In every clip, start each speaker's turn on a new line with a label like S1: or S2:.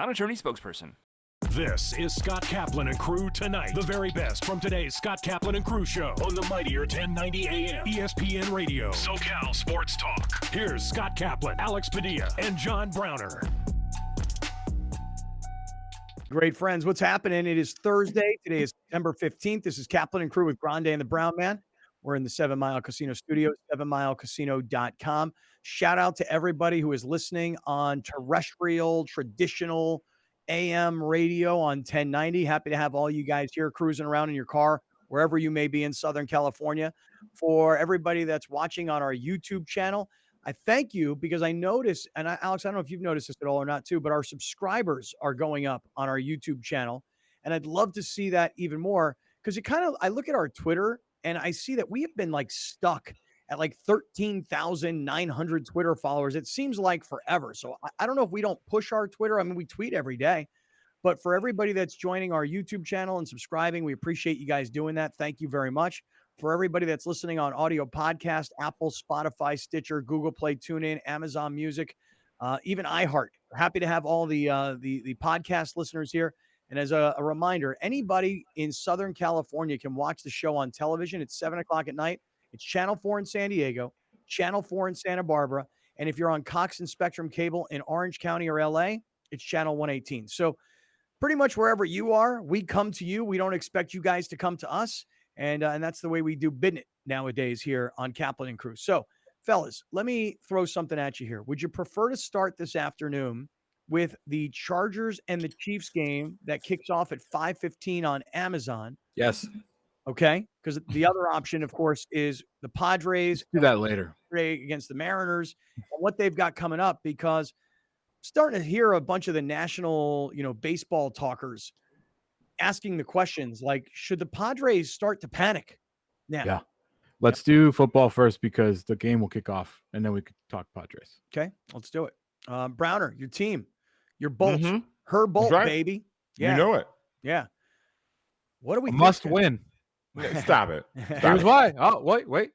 S1: non-attorney spokesperson.
S2: This is Scott Kaplan and Crew Tonight. The very best from today's Scott Kaplan and Crew show on the mightier 1090 AM ESPN Radio. SoCal Sports Talk. Here's Scott Kaplan, Alex Padilla, and John Browner.
S3: Great friends, what's happening? It is Thursday. Today is September 15th. This is Kaplan and Crew with Grande and the Brown Man. We're in the 7 Mile Casino studios, 7milecasino.com. Shout out to everybody who is listening on terrestrial, traditional AM radio on 1090. Happy to have all you guys here cruising around in your car, wherever you may be in Southern California. For everybody that's watching on our YouTube channel, I thank you because I notice, and Alex, I don't know if you've noticed this at all or not too, but our subscribers are going up on our YouTube channel. And I'd love to see that even more because I look at our Twitter and I see that we have been like stuck at like 13,900 Twitter followers. It seems like forever. So I don't know if we don't push our Twitter. I mean, we tweet every day, but for everybody that's joining our YouTube channel and subscribing, we appreciate you guys doing that. Thank you very much. For everybody that's listening on audio podcast, Apple, Spotify, Stitcher, Google Play, TuneIn, Amazon Music, even iHeart. We're happy to have all the podcast listeners here. And as a reminder, anybody in Southern California can watch the show on television. It's 7 o'clock at night. It's Channel 4 in San Diego, Channel 4 in Santa Barbara. And if you're on Cox and Spectrum Cable in Orange County or LA, it's Channel 118. So pretty much wherever you are, we come to you. We don't expect you guys to come to us. And that's the way we do business nowadays here on Kaplan and Crew. So, fellas, let me throw something at you here. Would you prefer to start this afternoon with the Chargers and the Chiefs game that kicks off at 5:15 on Amazon?
S4: Yes.
S3: Okay, because the other option, of course, is the Padres.
S4: Do that later.
S3: Against the Mariners and what they've got coming up, because I'm starting to hear a bunch of the national, baseball talkers asking the questions like, should the Padres start to panic now?
S4: Yeah. Let's do football first because the game will kick off and then we could talk Padres.
S3: Okay, let's do it. Browner, your team, your Bolts, her Bolt,
S5: right.
S3: baby. Yeah.
S5: You know it.
S3: Yeah. What do we
S4: must
S3: think?
S4: win?
S5: Stop it.
S4: Here's why. Oh, wait.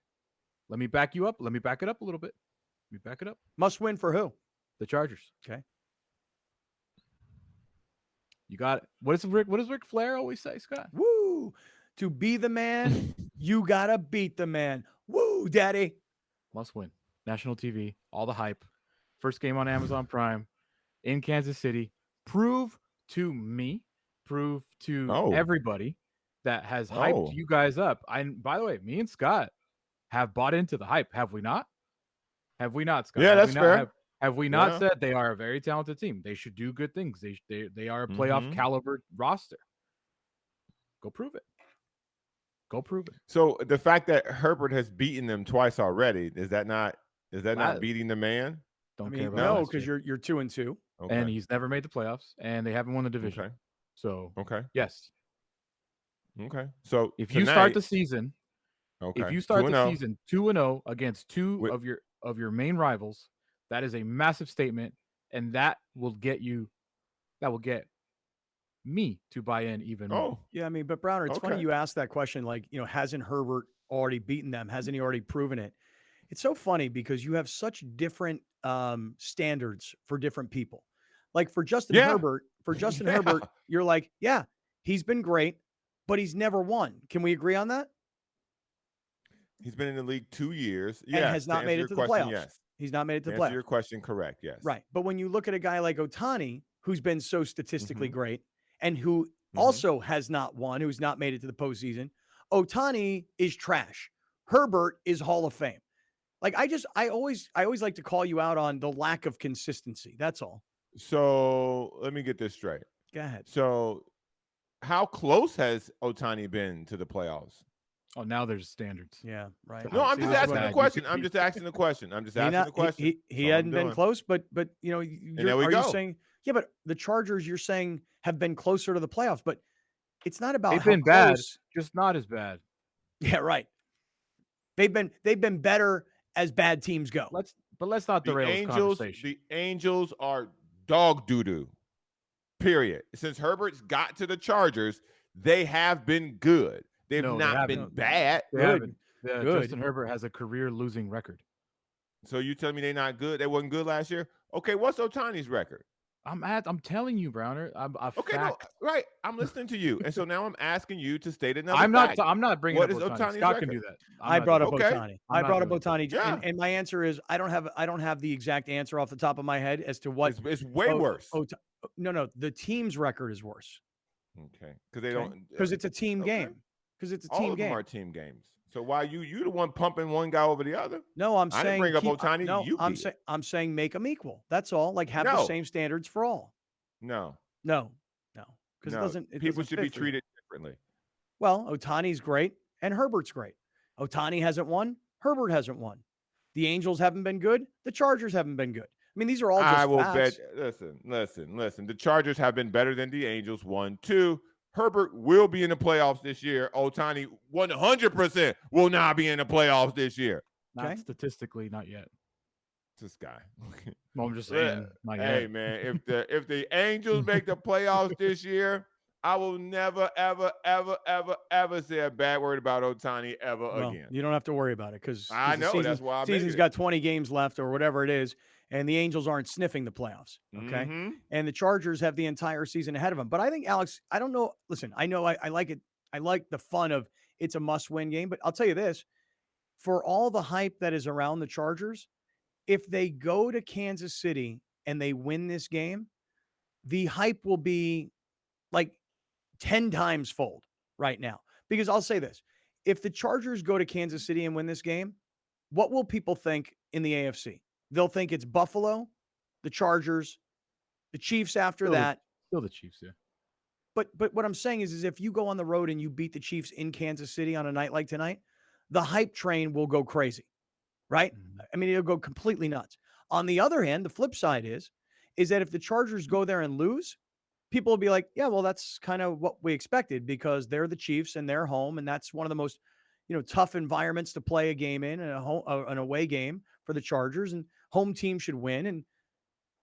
S4: Let me back you up. Let me back it up a little bit. Let me back it up.
S3: Must win for who?
S4: The Chargers.
S3: Okay.
S4: You got it. What does Ric Flair always say, Scott?
S3: Woo! To be the man, you gotta beat the man. Woo, daddy.
S4: Must win. National TV, all the hype. First game on Amazon Prime in Kansas City. Prove to me, prove to everybody that has hyped you guys up. By the way, me and Scott have bought into the hype. Have we not? Have we not, Scott?
S5: Yeah, that's fair.
S4: Have we not said they are a very talented team? They should do good things. They are a playoff caliber roster. Go prove it. Go prove it.
S5: So the fact that Herbert has beaten them twice already, is that not beating the man?
S4: Don't care about
S3: no, because you're 2-2.
S5: Okay.
S4: And he's never made the playoffs, and they haven't won the division.
S5: Okay.
S4: So
S5: yes. Okay. So
S4: if you start the season,
S5: if
S4: you start the season 2-0 against two of your main rivals, that is a massive statement, and that will get me to buy in even more.
S3: Yeah, but Browner, it's funny you asked that question. Like, hasn't Herbert already beaten them? Hasn't he already proven it? It's so funny because you have such different standards for different people. Like for Justin Herbert, you're like, yeah, he's been great, but he's never won. Can we agree on that?
S5: He's been in the league 2 years.
S3: And has not made it to the playoffs.
S5: Yes.
S3: He's not made it to the playoffs.
S5: Answer your question correct, yes.
S3: Right. But when you look at a guy like Ohtani, who's been so statistically great and who also has not won, who's not made it to the postseason, Ohtani is trash. Herbert is Hall of Fame. Like I always like to call you out on the lack of consistency. That's all.
S5: So let me get this straight.
S3: Go ahead.
S5: So how close has Ohtani been to the playoffs?
S4: Oh, now there's standards.
S3: Yeah, right.
S5: No, I'm just asking the question. I'm just asking the question.
S3: He hadn't been close, but are you saying, yeah, but the Chargers you're saying have been closer to the playoffs, but it's not about
S4: they've
S3: how
S4: been
S3: close.
S4: bad, just not as bad.
S3: Yeah, right. They've been better as bad teams go.
S4: Let's not derail this conversation.
S5: The Angels are dog doo-doo. Period. Since Herbert's got to the Chargers, they have been good. They've not been bad.
S4: Good. Justin Herbert has a career losing record.
S5: So you tell me they're not good? They wasn't good last year? Okay, what's Ohtani's record?
S4: I'm telling you, Browner.
S5: Okay, no, right. I'm listening to you, and so now I'm asking you to state another.
S4: I'm
S5: fact.
S4: not bringing
S5: what
S4: up
S5: is
S4: Ohtani's
S5: Ohtani's
S4: Scott
S5: record?
S4: can do that.
S3: I brought up
S5: okay.
S3: Ohtani. I brought up Ohtani,
S5: Yeah.
S3: and my answer is I don't have the exact answer off the top of my head as to what.
S5: It's way worse.
S3: No, the team's record is worse.
S5: Okay, because they don't.
S3: Because it's a team game. Because it's a team
S5: All of
S3: game.
S5: them are team games. So why you the one pumping one guy over the other?
S3: No, I'm
S5: I
S3: saying
S5: didn't bring up Ohtani.
S3: No,
S5: you
S3: I'm saying make them equal. That's all. Like have the same standards for all.
S5: No.
S3: Because it doesn't.
S5: People should be treated differently.
S3: Well, Ohtani's great and Herbert's great. Ohtani hasn't won. Herbert hasn't won. The Angels haven't been good. The Chargers haven't been good. I mean, these are all just
S5: I will
S3: facts.
S5: bet. Listen. The Chargers have been better than the Angels. 1, 2. Herbert will be in the playoffs this year. Ohtani 100% will not be in the playoffs this year.
S4: Not statistically, not yet.
S5: This guy.
S4: Well, I'm just saying.
S5: Hey man, if the Angels make the playoffs this year, I will never, ever, ever, ever, ever say a bad word about Ohtani again.
S3: You don't have to worry about it because
S5: I know that's why
S3: the season's got 20 games left or whatever it is, and the Angels aren't sniffing the playoffs. Okay, and the Chargers have the entire season ahead of them. But I think, Alex, I don't know. Listen, I know I like it. I like the fun of it's a must-win game. But I'll tell you this: for all the hype that is around the Chargers, if they go to Kansas City and they win this game, the hype will be like 10 times fold right now. Because I'll say this, if the Chargers go to Kansas City and win this game, what will people think in the AFC? They'll think it's Buffalo, the Chargers, the Chiefs after that.
S4: Still the Chiefs, yeah.
S3: But what I'm saying is if you go on the road and you beat the Chiefs in Kansas City on a night like tonight, the hype train will go crazy, right? I mean, it'll go completely nuts. On the other hand, the flip side is that if the Chargers go there and lose, people will be like, yeah, well, that's kind of what we expected because they're the Chiefs and they're home. And that's one of the most, tough environments to play a game in and an away game for the Chargers, and home team should win.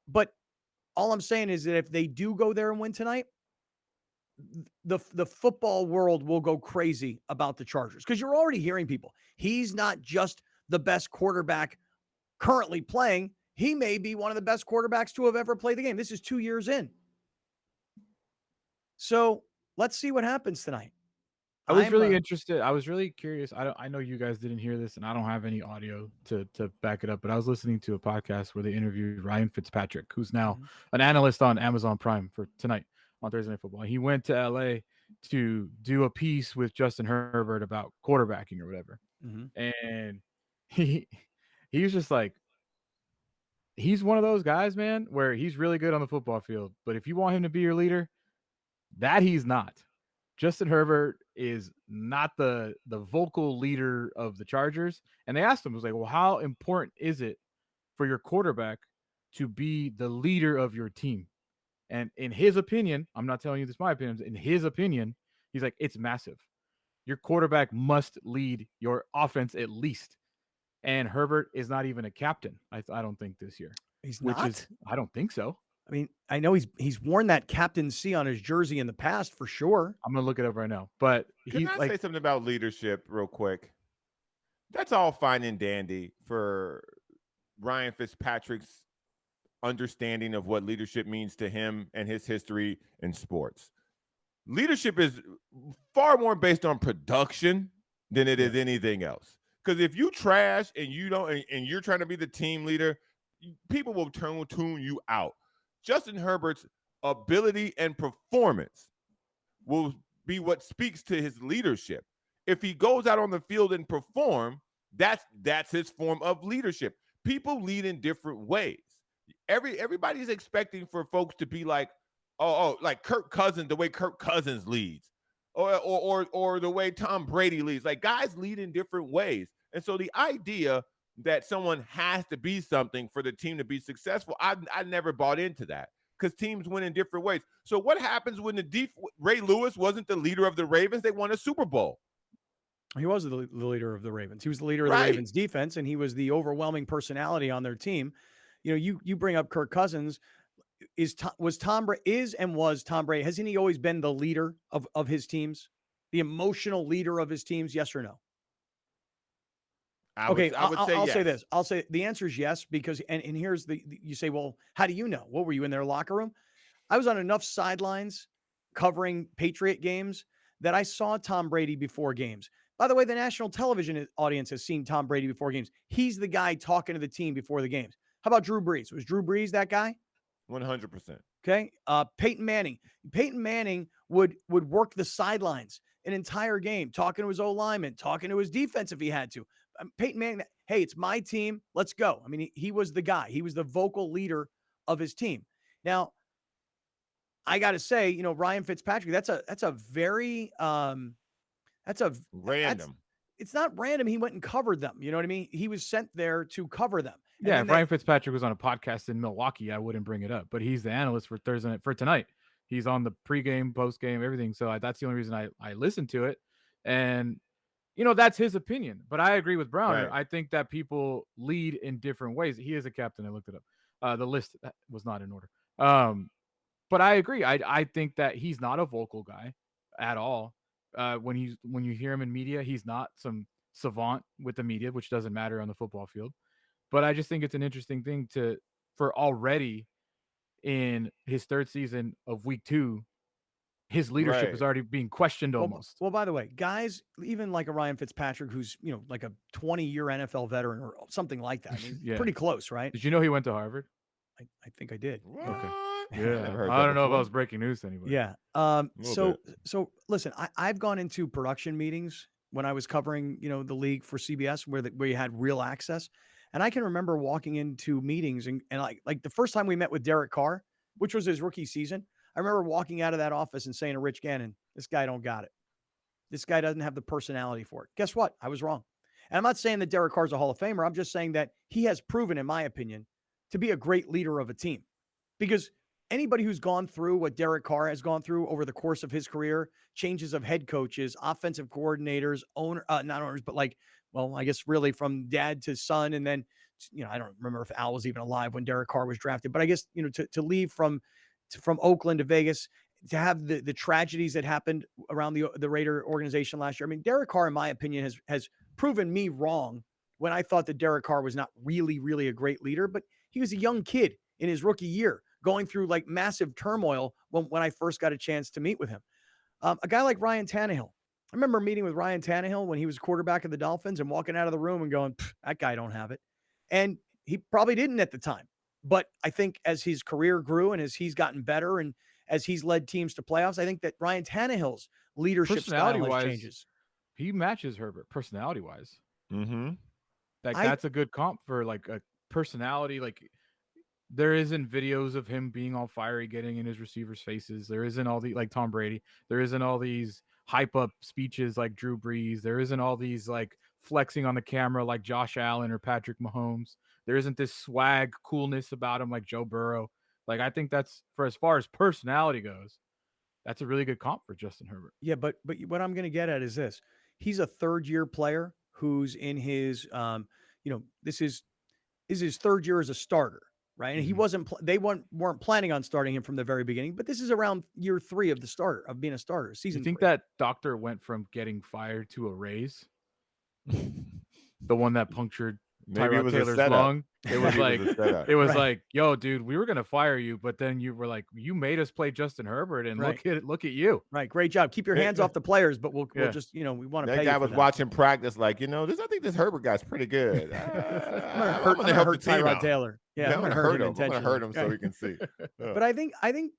S3: But all I'm saying is that if they do go there and win tonight, the football world will go crazy about the Chargers because you're already hearing people. He's not just the best quarterback currently playing. He may be one of the best quarterbacks to have ever played the game. This is 2 years in. So let's see what happens tonight.
S4: I was really interested. I was really curious. I know you guys didn't hear this, and I don't have any audio to back it up. But I was listening to a podcast where they interviewed Ryan Fitzpatrick, who's now an analyst on Amazon Prime for tonight on Thursday Night Football. He went to LA to do a piece with Justin Herbert about quarterbacking or whatever, and he was just like, he's one of those guys, man, where he's really good on the football field, but if you want him to be your leader, that he's not. Justin Herbert is not the vocal leader of the Chargers. And they asked him, was like, well, how important is it for your quarterback to be the leader of your team? And in his opinion, I'm not telling you this my opinion, in his opinion, he's like, it's massive. Your quarterback must lead your offense at least. And Herbert is not even a captain, I don't think, this year.
S3: He's not?
S4: I don't think so.
S3: I mean, I know he's worn that captaincy on his jersey in the past for sure.
S4: I'm gonna look it up right now. But
S5: can I say something about leadership real quick? That's all fine and dandy for Ryan Fitzpatrick's understanding of what leadership means to him and his history in sports. Leadership is far more based on production than it is anything else. Because if you trash and you don't, and you're trying to be the team leader, people will tune you out. Justin Herbert's ability and performance will be what speaks to his leadership. If he goes out on the field and perform, that's his form of leadership. People lead in different ways. Everybody's expecting for folks to be like, like Kirk Cousins, the way Kirk Cousins leads, or the way Tom Brady leads. Like, guys lead in different ways. And so the idea that someone has to be something for the team to be successful, I never bought into that, because teams win in different ways. So what happens when Ray Lewis wasn't the leader of the Ravens? They won a Super Bowl.
S3: He was the leader of the Ravens. He was the leader of the Ravens defense, and he was the overwhelming personality on their team. You bring up Kirk Cousins. Was Tom Brady, hasn't he always been the leader of his teams, the emotional leader of his teams? Yes or no? I'll
S5: yes.
S3: say this. I'll say the answer is yes, because and here's you say, well, how do you know? What were you in their locker room? I was on enough sidelines covering Patriot games that I saw Tom Brady before games. By the way, the national television audience has seen Tom Brady before games. He's the guy talking to the team before the games. How about Drew Brees? Was Drew Brees that guy?
S5: 100%.
S3: Okay. Peyton Manning. Peyton Manning would work the sidelines an entire game, talking to his O lineman, talking to his defense if he had to. Peyton Manning, hey, it's my team. Let's go. I mean, he was the guy. He was the vocal leader of his team. Now, I got to say, Ryan Fitzpatrick, that's a very
S5: Random.
S3: It's not random. He went and covered them. You know what I mean? He was sent there to cover them.
S4: Yeah, if Ryan Fitzpatrick was on a podcast in Milwaukee, I wouldn't bring it up. But he's the analyst for tonight. He's on the pregame, postgame, everything. So that's the only reason I listen to it. And that's his opinion. But I agree with Browner. Right. I think that people lead in different ways. He is a captain. I looked it up. The list was not in order. But I agree. I think that he's not a vocal guy at all. When you hear him in media, he's not some savant with the media, which doesn't matter on the football field. But I just think it's an interesting thing for already in his third season of week 2, his leadership is already being questioned almost.
S3: Well, by the way, guys, even like a Ryan Fitzpatrick, who's, like a 20-year NFL veteran or something like that. I mean, pretty close, right?
S4: Did you know he went to Harvard?
S3: I think I did.
S5: What?
S4: Okay. Yeah. I don't know if I was breaking news to anybody.
S3: Yeah. So listen, I've gone into production meetings when I was covering, the league for CBS where you had real access. And I can remember walking into meetings and like the first time we met with Derek Carr, which was his rookie season, I remember walking out of that office and saying to Rich Gannon, this guy don't got it. This guy doesn't have the personality for it. Guess what? I was wrong. And I'm not saying that Derek Carr's a Hall of Famer. I'm just saying that he has proven, in my opinion, to be a great leader of a team. Because anybody who's gone through what Derek Carr has gone through over the course of his career, changes of head coaches, offensive coordinators, not owners, but I guess really from dad to son. And then, I don't remember if Al was even alive when Derek Carr was drafted, but I guess, to leave from Oakland to Vegas, to have the tragedies that happened around the Raider organization last year. I mean, Derek Carr, in my opinion, has proven me wrong when I thought that Derek Carr was not really, really a great leader, but he was a young kid in his rookie year, going through like massive turmoil when I first got a chance to meet with him. A guy like Ryan Tannehill. I remember meeting with Ryan Tannehill when he was quarterback of the Dolphins and walking out of the room and going, that guy don't have it. And he probably didn't at the time. But I think as his career grew and as he's gotten better and as he's led teams to playoffs, I think that Ryan Tannehill's leadership style has changes.
S4: He matches Herbert personality-wise.
S5: Mm-hmm.
S4: That's a good comp for like a personality. Like, there isn't videos of him being all fiery, getting in his receivers' faces. There isn't all the like Tom Brady. There isn't all these hype up speeches like Drew Brees. There isn't all these like flexing on the camera like Josh Allen or Patrick Mahomes. There isn't this swag coolness about him like Joe Burrow. Like, I think that's, for as far as personality goes, that's a really good comp for Justin Herbert.
S3: Yeah, but what I'm going to get at is this: he's a third-year player who's in his, this is his third year as a starter. Right. And he wasn't, they weren't planning on starting him from the very beginning, but this is around year 3 of being a starter. Season.
S4: You think
S3: 3.
S4: that doctor went from getting fired to a raise? The one that punctured Tyrod Taylor's lung. It was like, yo, dude, we were gonna fire you, but then you were like, you made us play Justin Herbert, and look at you.
S3: Right, great job. Keep your hands off the players, but we'll just, we want to pay you.
S5: That guy was watching practice, like, I think this Herbert guy's pretty good. I'm gonna hurt
S3: Tyrod Taylor. Yeah,
S5: I'm gonna hurt him. I'm gonna hurt him so he can see.
S3: But I think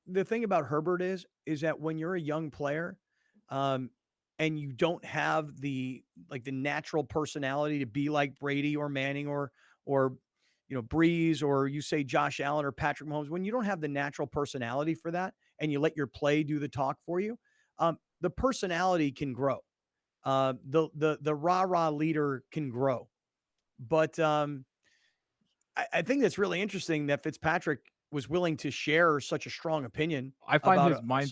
S3: the thing about Herbert is that when you're a young player, and you don't have the natural personality to be like Brady or Manning or Breeze, or you say Josh Allen or Patrick Mahomes, when you don't have the natural personality for that and you let your play do the talk for you, the personality can grow. The rah-rah leader can grow. But I think that's really interesting that Fitzpatrick was willing to share such a strong opinion.
S4: I find his mind...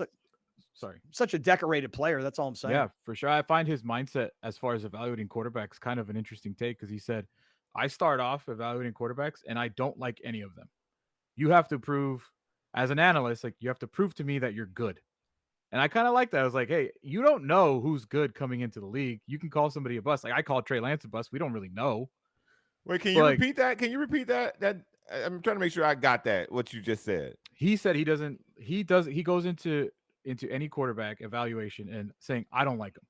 S3: such a decorated player. That's all I'm saying.
S4: Yeah, for sure. I find his mindset as far as evaluating quarterbacks kind of an interesting take, because he said, I start off evaluating quarterbacks and I don't like any of them. You have to prove, as an analyst, like, you have to prove to me that you're good. And I kind of like that. I was like, hey, you don't know who's good coming into the league. You can call somebody a bust. Like I called Trey Lance a bust. We don't really know.
S5: Wait, can you repeat that? Can you repeat that? I'm trying to make sure I got that. What you just said.
S4: He said he doesn't. He goes into any quarterback evaluation and saying I don't like him.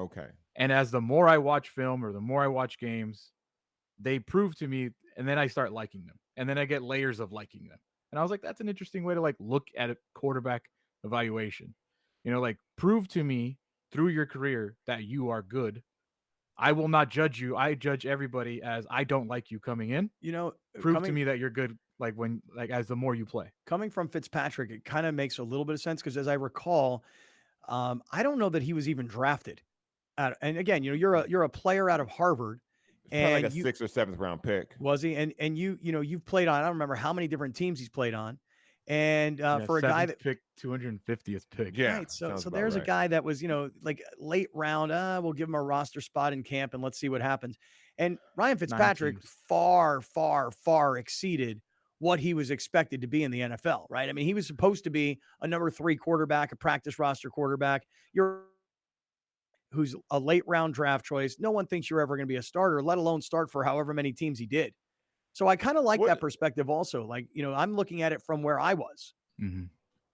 S5: Okay.
S4: And as the more I watch film or the more I watch games, they prove to me, and then I start liking them, and then I get layers of liking them. And I was like, that's an interesting way to like look at a quarterback evaluation. Like prove to me through your career that you are good. I will not judge you. I judge everybody as I don't like you coming in. Prove to me that you're good. Like as the more you play.
S3: Coming from Fitzpatrick, it kind of makes a little bit of sense because as I recall, I don't know that he was even drafted. And again, you're a player out of Harvard.
S5: And like a 6th or 7th round pick.
S3: Was he? And you've played on, I don't remember how many different teams he's played on. And for a guy that
S4: picked 250th pick.
S5: Yeah.
S3: Right. So there's a guy that was, like late round, we'll give him a roster spot in camp and let's see what happens. And Ryan Fitzpatrick far, far, far exceeded what he was expected to be in the NFL, right? I mean, he was supposed to be a number 3 quarterback, a practice roster quarterback. Who's a late round draft choice. No one thinks you're ever going to be a starter, let alone start for however many teams he did. So I kind of like that perspective also. Like, I'm looking at it from where I was.
S4: Mm-hmm.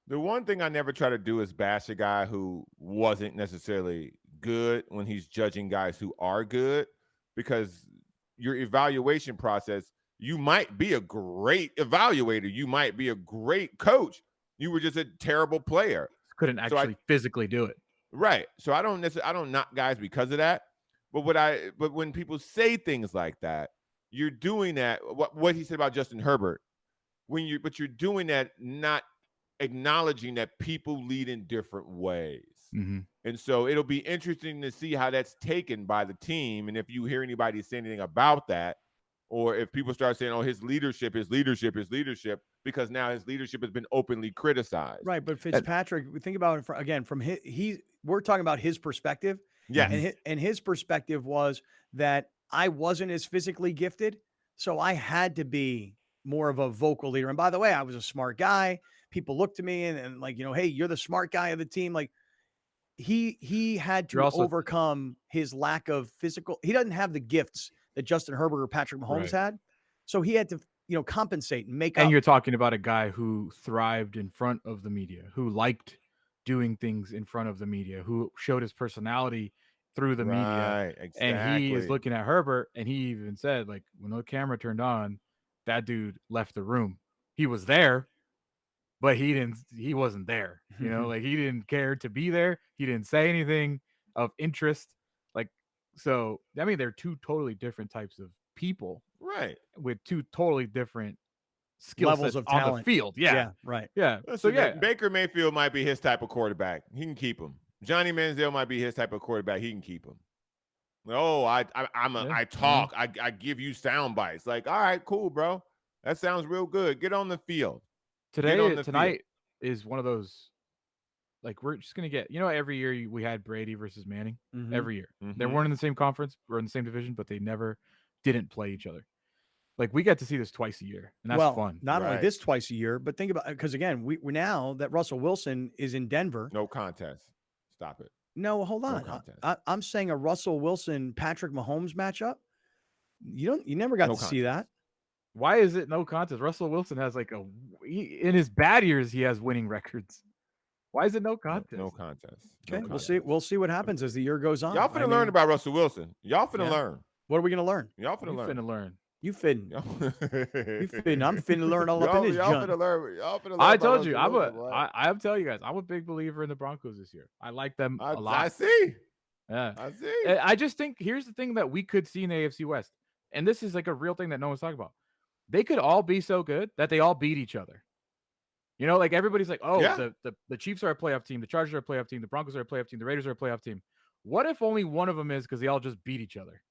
S5: The one thing I never try to do is bash a guy who wasn't necessarily good when he's judging guys who are good, because your evaluation process, you might be a great evaluator. You might be a great coach. You were just a terrible player.
S4: Couldn't actually physically do it.
S5: Right. So I don't knock guys because of that. But when people say things like that, you're doing that. What he said about Justin Herbert, but you're doing that not acknowledging that people lead in different ways.
S4: Mm-hmm.
S5: And so it'll be interesting to see how that's taken by the team. And if you hear anybody say anything about that, or if people start saying, oh, his leadership, because now his leadership has been openly criticized.
S3: Right. But Fitzpatrick, we think about it from we're talking about his perspective.
S5: Yes.
S3: And his perspective was that I wasn't as physically gifted, so I had to be more of a vocal leader. And by the way, I was a smart guy. People looked to me and like, hey, you're the smart guy of the team. Like he had to overcome his lack of physical. He doesn't have the gifts that Justin Herbert or Patrick Mahomes had. So he had to, compensate and make up.
S4: And you're talking about a guy who thrived in front of the media, who liked doing things in front of the media, who showed his personality through the media.
S5: Exactly.
S4: And he is looking at Herbert, and he even said, like, when the camera turned on, that dude left the room. He was there, but he wasn't there. Like he didn't care to be there. He didn't say anything of interest. Like, so I mean, they're two totally different types of people,
S5: right?
S4: With two totally different skill
S3: levels
S4: sets
S3: of
S4: on
S3: talent.
S4: the field. Yeah.
S3: Right.
S4: Yeah.
S5: Listen, so Baker Mayfield might be his type of quarterback. He can keep him. Johnny Manziel might be his type of quarterback. He can keep him. Oh, I talk. I give you sound bites. Like, all right, cool, bro. That sounds real good. Get on the field.
S4: Tonight is one of those. Like, we're just gonna get. Every year we had Brady versus Manning.
S3: Mm-hmm.
S4: Every year they weren't in the same conference or in the same division, but they never didn't play each other. Like, we get to see this twice a year, and that's fun.
S3: Not only this twice a year, but think about it, because again, we now that Russell Wilson is in Denver.
S5: No contest. Stop it.
S3: No, hold on. No I'm saying a Russell Wilson Patrick Mahomes matchup. You never got to see that.
S4: Why is it no contest? Russell Wilson has in his bad years he has winning records. Why is it no contest?
S5: No contest.
S3: Okay, we'll see what happens as the year goes on.
S5: Y'all finna learn about Russell Wilson. Y'all finna learn.
S3: What are we gonna learn?
S5: Y'all finna
S4: learn.
S3: You finna. You finna. I'm finna learn all up in this junk.
S5: Y'all finna learn.
S4: I told you. I'm telling you guys. I'm a big believer in the Broncos this year. I like them a lot.
S5: I see.
S4: Yeah,
S5: I see.
S4: I just think here's the thing that we could see in the AFC West, and this is like a real thing that no one's talking about. They could all be so good that they all beat each other. Like everybody's like, oh, the Chiefs are a playoff team, the Chargers are a playoff team, the Broncos are a playoff team, the Raiders are a playoff team. What if only one of them is because they all just beat each other?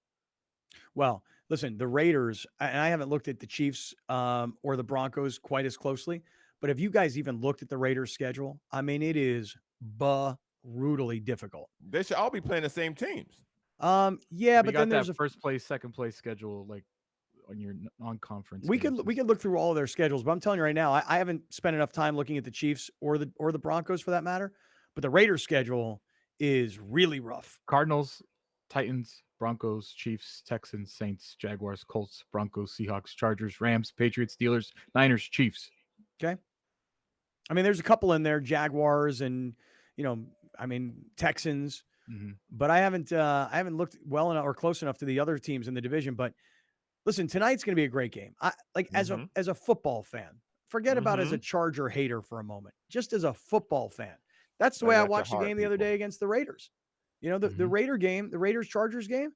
S3: Well, listen, the Raiders, and I haven't looked at the Chiefs or the Broncos quite as closely, but have you guys even looked at the Raiders' schedule? I mean, it is brutally difficult.
S5: They should all be playing the same teams.
S3: Yeah, but then there's
S4: a first place, second place schedule, like on your non-conference.
S3: We could look through all of their schedules, but I'm telling you right now, I haven't spent enough time looking at the Chiefs or the Broncos for that matter. But the Raiders schedule is really rough.
S4: Cardinals, Titans, Broncos, Chiefs, Texans, Saints, Jaguars, Colts, Broncos, Seahawks, Chargers, Rams, Patriots, Steelers, Niners, Chiefs.
S3: Okay. I mean, there's a couple in there, Jaguars and, Texans.
S4: Mm-hmm.
S3: But I haven't looked well enough or close enough to the other teams in the division. But listen, tonight's going to be a great game. As a football fan, forget about as a Charger hater for a moment. Just as a football fan, that's the way I watched the game the other day against the Raiders. The Raider game, the Raiders-Chargers game.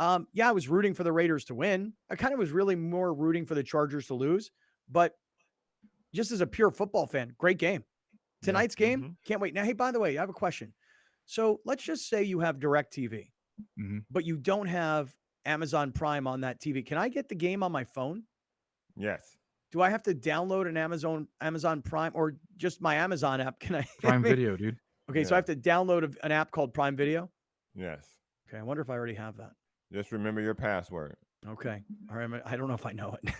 S3: I was rooting for the Raiders to win. I kind of was really more rooting for the Chargers to lose. But just as a pure football fan, great game. Tonight's game, can't wait. Now, hey, by the way, I have a question. So let's just say you have DirecTV, but you don't have Amazon Prime on that TV. Can I get the game on my phone?
S5: Yes.
S3: Do I have to download an Amazon Prime or just my Amazon app? Can I?
S4: Prime Video, dude.
S3: Okay, so I have to download an app called Prime Video?
S5: Yes.
S3: Okay, I wonder if I already have that.
S5: Just remember your password.
S3: Okay. All right, I don't know if I know it.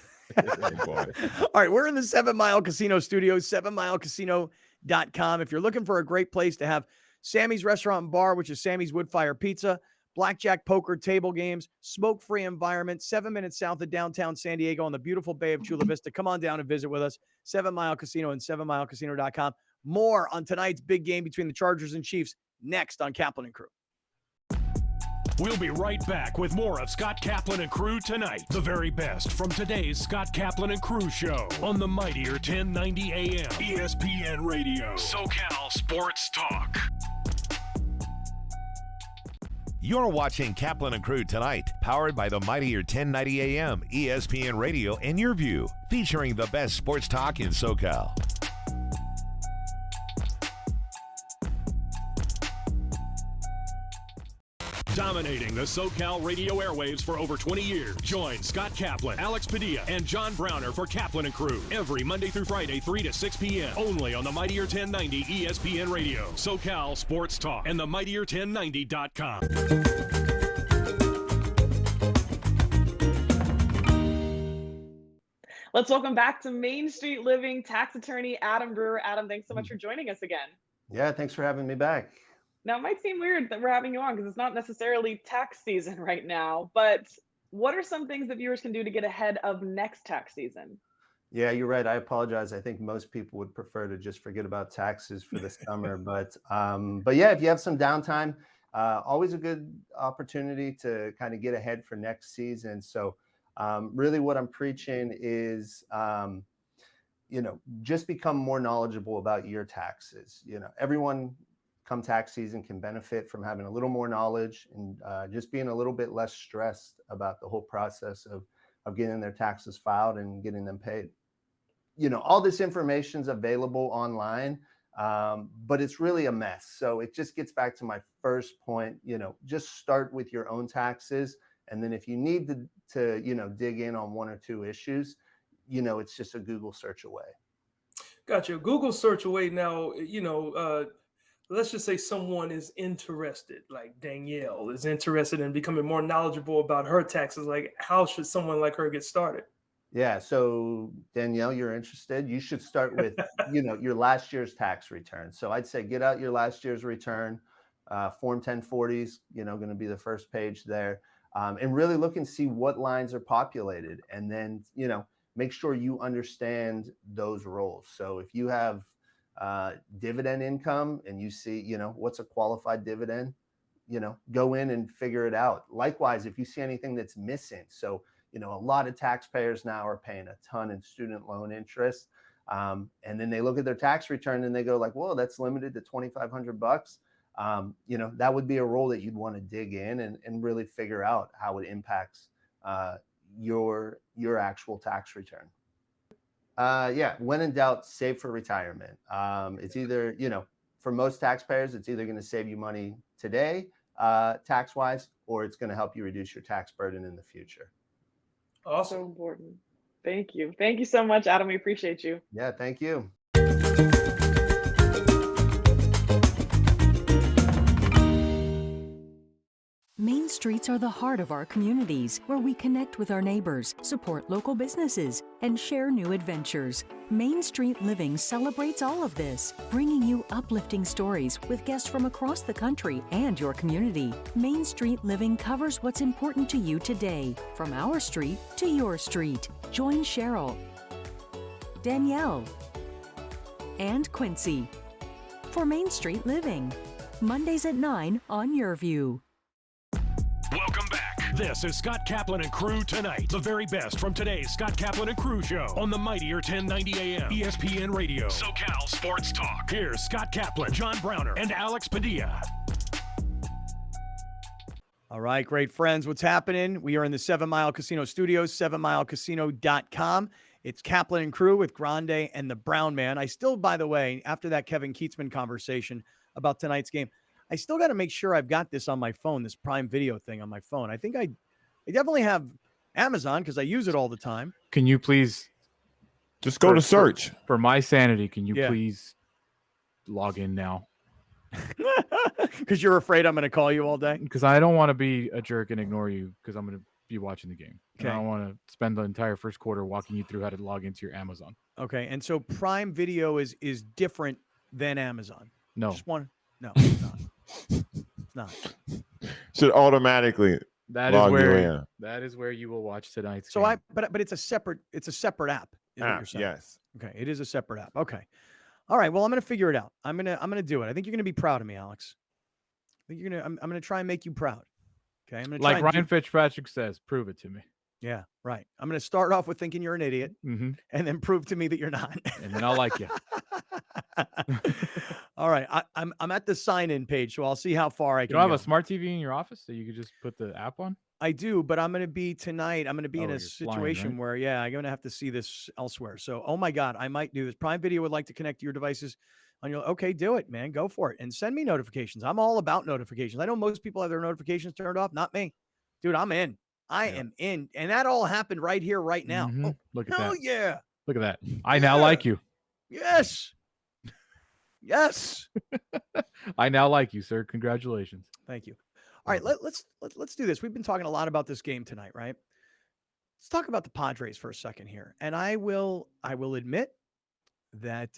S3: All right, we're in the 7 Mile Casino Studios, 7milecasino.com. If you're looking for a great place to have Sammy's Restaurant and Bar, which is Sammy's Woodfire Pizza, blackjack, poker, table games, smoke-free environment, 7 minutes south of downtown San Diego on the beautiful Bay of Chula Vista. Come on down and visit with us. 7 Mile Casino and 7milecasino.com. More on tonight's big game between the Chargers and Chiefs next on Kaplan and Crew.
S2: We'll be right back with more of Scott Kaplan and Crew tonight. The very best from today's Scott Kaplan and Crew show on the mightier 1090 AM ESPN Radio. SoCal Sports Talk.
S1: You're watching Kaplan and Crew tonight, powered by the mightier 1090 AM ESPN Radio and Your View, featuring the best sports talk in SoCal.
S2: Dominating the SoCal radio airwaves for over 20 years. Join Scott Kaplan, Alex Padilla, and John Browner for Kaplan and Crew every Monday through Friday, 3 to 6 p.m. only on the mightier 1090 ESPN Radio, SoCal Sports Talk, and the mightier1090.com.
S6: Let's welcome back to Main Street Living tax attorney Adam Brewer. Adam, thanks so much for joining us again.
S7: Yeah, thanks for having me back.
S6: Now, it might seem weird that we're having you on because it's not necessarily tax season right now, but what are some things that viewers can do to get ahead of next tax season?
S7: Yeah, you're right. I apologize. I think most people would prefer to just forget about taxes for the summer. But yeah, if you have some downtime, always a good opportunity to kind of get ahead for next season. So really what I'm preaching is, just become more knowledgeable about your taxes. Everyone come tax season can benefit from having a little more knowledge and just being a little bit less stressed about the whole process of getting their taxes filed and getting them paid. All this information is available online, but it's really a mess. So it just gets back to my first point, just start with your own taxes. And then if you need to dig in on one or two issues, it's just a Google search away.
S8: Gotcha. Google search away. Now, let's just say someone is interested, like Danielle is interested in becoming more knowledgeable about her taxes. Like, how should someone like her get started?
S7: Yeah. So Danielle, you're interested. You should start with, your last year's tax return. So I'd say get out your last year's return. Form 1040s, going to be the first page there. And really look and see what lines are populated. And then, make sure you understand those roles. So if you have dividend income and you see, what's a qualified dividend, go in and figure it out. Likewise, if you see anything that's missing. So, a lot of taxpayers now are paying a ton in student loan interest. And then they look at their tax return and they go like, whoa, that's limited to $2,500. That would be a role that you'd want to dig in and really figure out how it impacts your actual tax return. When in doubt, save for retirement. It's either, for most taxpayers, it's either going to save you money today, tax-wise, or it's going to help you reduce your tax burden in the future.
S8: Awesome.
S6: So important. Thank you. Thank you so much, Adam. We appreciate you.
S7: Yeah, thank you.
S9: Main Street streets are the heart of our communities, where we connect with our neighbors, support local businesses, and share new adventures. Main Street Living celebrates all of this, bringing you uplifting stories with guests from across the country and your community. Main Street Living covers what's important to you today, from our street to your street. Join Cheryl, Danielle, and Quincy for Main Street Living. Mondays at 9 on Your View.
S2: Welcome back. This is Scott Kaplan and Crew Tonight. The very best from today's Scott Kaplan and Crew show on the mightier 1090 AM ESPN Radio. SoCal Sports Talk. Here's Scott Kaplan, John Browner, and Alex Padilla.
S3: All right, great friends. What's happening? We are in the 7 Mile Casino Studios, 7milecasino.com. It's Kaplan and Crew with Grande and the Brown Man. I still, by the way, after that Kevin Keatsman conversation about tonight's game, I still got to make sure I've got this on my phone, this Prime Video thing on my phone. I think I definitely have Amazon because I use it all the time.
S4: Can you please
S5: just go to search?
S4: For my sanity, can you please log in now?
S3: Because you're afraid I'm going to call you all day?
S4: Because I don't want to be a jerk and ignore you because I'm going to be watching the game.
S3: Okay.
S4: I don't want to spend the entire first quarter walking you through how to log into your Amazon.
S3: Okay, and so Prime Video is different than Amazon.
S4: No.
S3: Just one. No, it's not. It's not.
S5: Should automatically log you in.
S4: That is where you will watch tonight's
S3: So
S4: game.
S3: but it's a separate app. Is what you're saying.
S5: Yes.
S3: Okay, it is a separate app. Okay. All right. Well, I'm gonna figure it out. I'm gonna do it. I think you're gonna be proud of me, Alex. I think I'm gonna try and make you proud. Okay. I'm gonna
S4: like Ryan Fitzpatrick says, prove it to me.
S3: Yeah, right. I'm gonna start off with thinking you're an idiot, and then prove to me that you're not,
S4: and then I'll like you.
S3: All right, I'm at the sign-in page, so I'll see how far I can.
S4: You don't have a smart TV in your office that you could just put the app on?
S3: I do, but I'm going to be tonight. I'm going to be in a situation
S4: flying, right?
S3: where, I'm going to have to see this elsewhere. So, oh my God, I might do this. Prime Video would like to connect to your devices on your. Okay, do it, man. Go for it, and send me notifications. I'm all about notifications. I know most people have their notifications turned off. Not me, dude. I'm in. I am in, and that all happened right here, right now. Oh,
S4: look at that!
S3: Oh yeah!
S4: Look at that! I now like you.
S3: Yes. Yes.
S4: I now like you, sir. Congratulations.
S3: Thank you. All right, let's do this. We've been talking a lot about this game tonight, right? Let's talk about the Padres for a second here. And I will admit that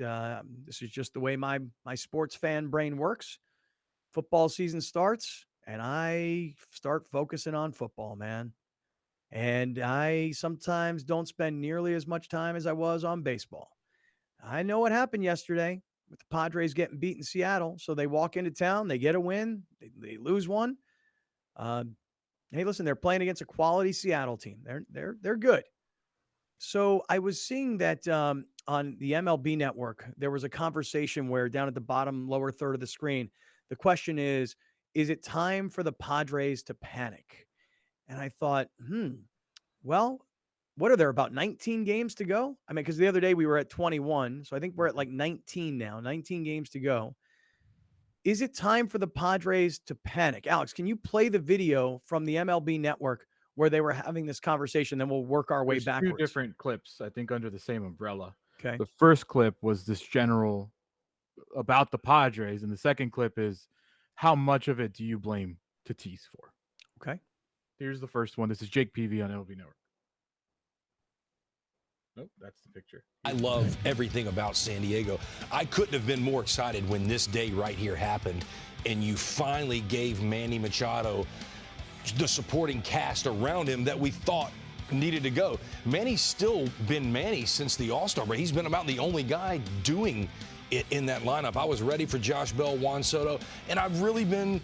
S3: this is just the way my sports fan brain works. Football season starts, and I start focusing on football, man. And I sometimes don't spend nearly as much time as I was on baseball. I know what happened yesterday with the Padres getting beat in Seattle. So they walk into town, they get a win, they lose one. Hey, listen, they're playing against a quality Seattle team. They're good. So I was seeing that on the MLB network, there was a conversation where down at the bottom lower third of the screen, the question is it time for the Padres to panic? And I thought, well, what are there, about 19 games to go? I mean, because the other day we were at 21. So I think we're at like 19 now, 19 games to go. Is it time for the Padres to panic? Alex, can you play the video from the MLB network where they were having this conversation? Then we'll work our way backwards.
S4: Two different clips, I think, under the same umbrella.
S3: Okay.
S4: The first clip was this general about the Padres, and the second clip is how much of it do you blame Tatis for?
S3: Okay.
S4: Here's the first one. This is Jake Peavy on MLB Network. Nope, that's the picture.
S10: I love everything about San Diego. I couldn't have been more excited when this day right here happened, and you finally gave Manny Machado the supporting cast around him that we thought needed to go. Manny's still been Manny since the All-Star break. He's been about the only guy doing it in that lineup. I was ready for Josh Bell, Juan Soto, and I've really been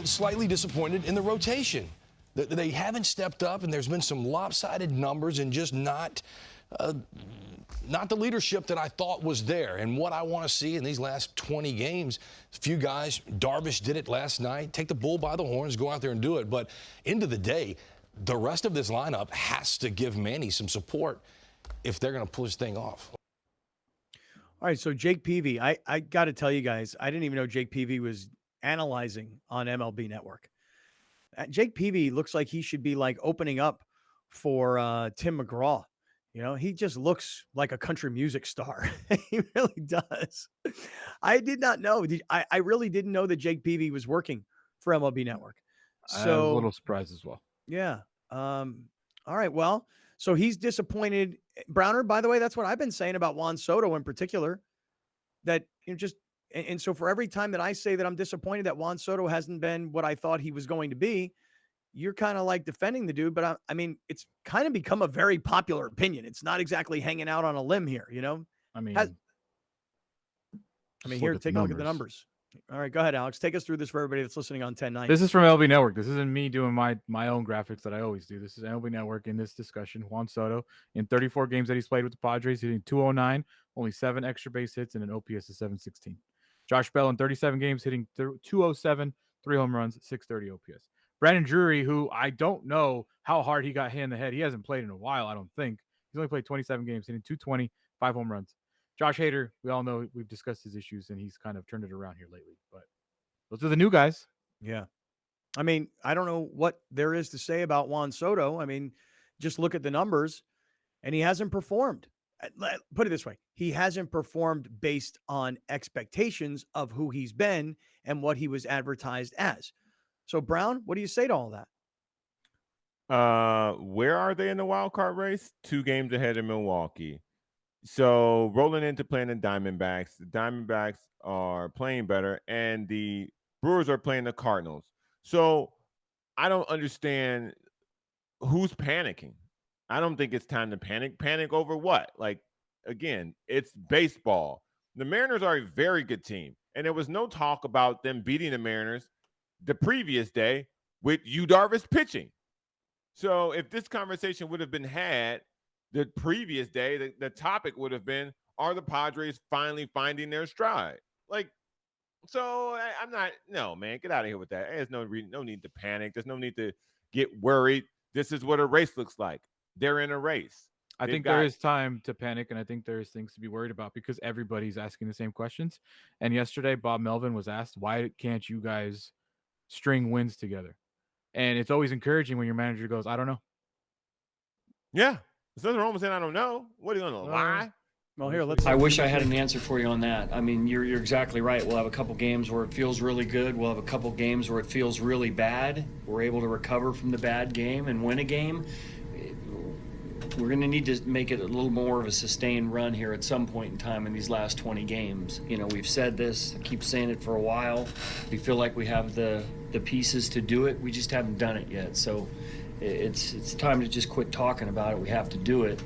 S10: slightly disappointed in the rotation. They haven't stepped up, and there's been some lopsided numbers and just not the leadership that I thought was there. And what I want to see in these last 20 games, a few guys, Darvish did it last night, take the bull by the horns, go out there and do it. But end of the day, the rest of this lineup has to give Manny some support if they're going to pull this thing off.
S3: All right, so Jake Peavy, I got to tell you guys, I didn't even know Jake Peavy was analyzing on MLB Network. Jake Peavy looks like he should be like opening up for Tim McGraw. You know, he just looks like a country music star. He really does. I did not know. I really didn't know that Jake Peavy was working for MLB Network.
S4: I was a
S3: So
S4: little surprised as well.
S3: yeah. All right. Well, so he's disappointed. Browner, by the way, that's what I've been saying about Juan Soto in particular. That just and so for every time that I say that I'm disappointed that Juan Soto hasn't been what I thought he was going to be, you're kind of like defending the dude. But I mean, it's kind of become a very popular opinion. It's not exactly hanging out on a limb here, you know.
S4: I mean,
S3: Here, take a look at the numbers. All right, go ahead, Alex. Take us through this for everybody that's listening on 1090.
S4: This is from LB Network. This isn't me doing my own graphics that I always do. This is LB Network in this discussion. Juan Soto, in 34 games that he's played with the Padres, hitting 209, only 7 extra base hits, and an OPS of 716. Josh Bell in 37 games, hitting 207, 3 home runs, 630 OPS. Brandon Drury, who I don't know how hard he got hit in the head. He hasn't played in a while, I don't think. He's only played 27 games, hitting 220, 5 home runs. Josh Hader, we all know we've discussed his issues, and he's kind of turned it around here lately. But those are the new guys.
S3: Yeah. I mean, I don't know what there is to say about Juan Soto. I mean, just look at the numbers, and he hasn't performed. Put it this way. He hasn't performed based on expectations of who he's been and what he was advertised as. So, Brown, what do you say to all that?
S5: Where are they in the wild card race? 2 games ahead of Milwaukee. So rolling into playing the Diamondbacks are playing better, and the Brewers are playing the Cardinals. So I don't understand who's panicking. I don't think it's time to panic. Panic over what? Like, again, it's baseball. The Mariners are a very good team, and there was no talk about them beating the Mariners the previous day with Yu Darvish pitching. So if this conversation would have been had the previous day, the topic would have been, are the Padres finally finding their stride? Like, so I'm not, no, man, get out of here with that. There's no need to panic. There's no need to get worried. This is what a race looks like. They're in a race.
S4: I think there is time to panic, and I think there's things to be worried about because everybody's asking the same questions. And yesterday, Bob Melvin was asked, why can't you guys string wins together? And it's always encouraging when your manager goes, I don't know.
S5: Yeah. There's nothing wrong with saying I don't know. What are you going to lie?
S3: Well, here, let's.
S11: I wish I had an answer for you on that. I mean, you're exactly right. We'll have a couple games where it feels really good. We'll have a couple games where it feels really bad. We're able to recover from the bad game and win a game. We're going to need to make it a little more of a sustained run here at some point in time in these last 20 games. You know, we've said this, I keep saying it for a while. We feel like we have the pieces to do it. We just haven't done it yet. So it's time to just quit talking about it. We have to do it.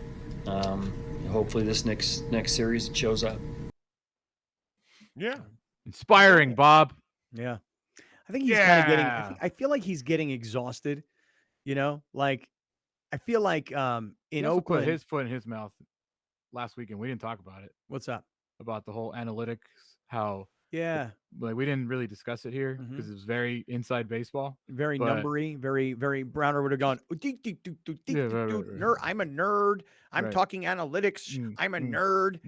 S11: Hopefully this next series it shows up.
S5: Yeah.
S4: Inspiring, Bob.
S3: Yeah. I think he's kind of getting, I feel like he's getting exhausted, you know, like, I feel like in Oakland,
S4: put his foot in his mouth last weekend. We didn't talk about it.
S3: What's up?
S4: About the whole analytics, how
S3: like
S4: we didn't really discuss it here because it was very inside baseball,
S3: very numbery, very Browner would have gone. Nerd, I'm a nerd. I'm talking analytics. I'm a nerd.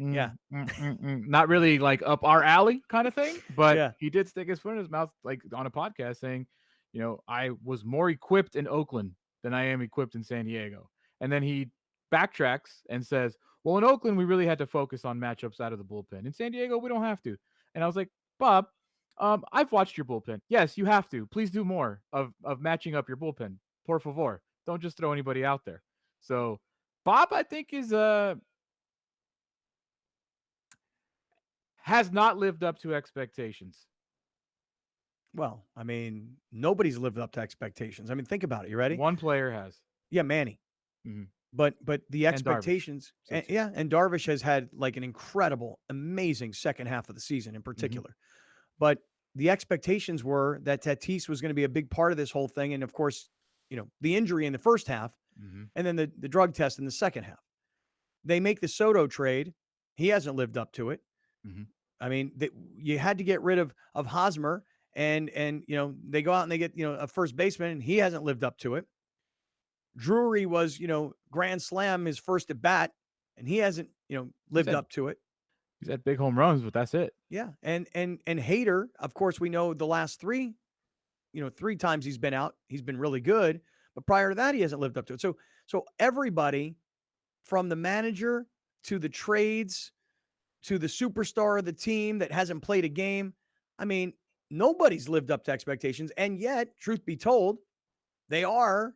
S4: Not really like up our alley kind of thing, but he did stick his foot in his mouth like on a podcast saying, you know, I was more equipped in Oakland than I am equipped in San Diego. And then he backtracks and says, well, in Oakland, we really had to focus on matchups out of the bullpen. In San Diego, we don't have to. And I was like, Bob, I've watched your bullpen. Yes, you have to. Please do more of matching up your bullpen. Por favor. Don't just throw anybody out there. So Bob, I think, has not lived up to expectations.
S3: Well, I mean, nobody's lived up to expectations. I mean, think about it. You ready?
S4: One player has.
S3: Yeah, Manny.
S4: Mm-hmm.
S3: But the expectations, and Darvish has had like an incredible, amazing second half of the season in particular. But the expectations were that Tatis was going to be a big part of this whole thing. And of course, you know, the injury in the first half and then the drug test in the second half. They make the Soto trade. He hasn't lived up to it. I mean, you had to get rid of Hosmer. And you know, they go out and they get, you know, a first baseman, and he hasn't lived up to it. Drury was, you know, grand slam his first at bat, and he hasn't, you know, lived up to it.
S4: He's had big home runs, but that's it.
S3: Yeah. And Hader, of course, we know the last 3 times he's been out, he's been really good. But prior to that, he hasn't lived up to it. So everybody from the manager to the trades to the superstar of the team that hasn't played a game, I mean, Nobody's lived up to expectations. And yet, truth be told, they are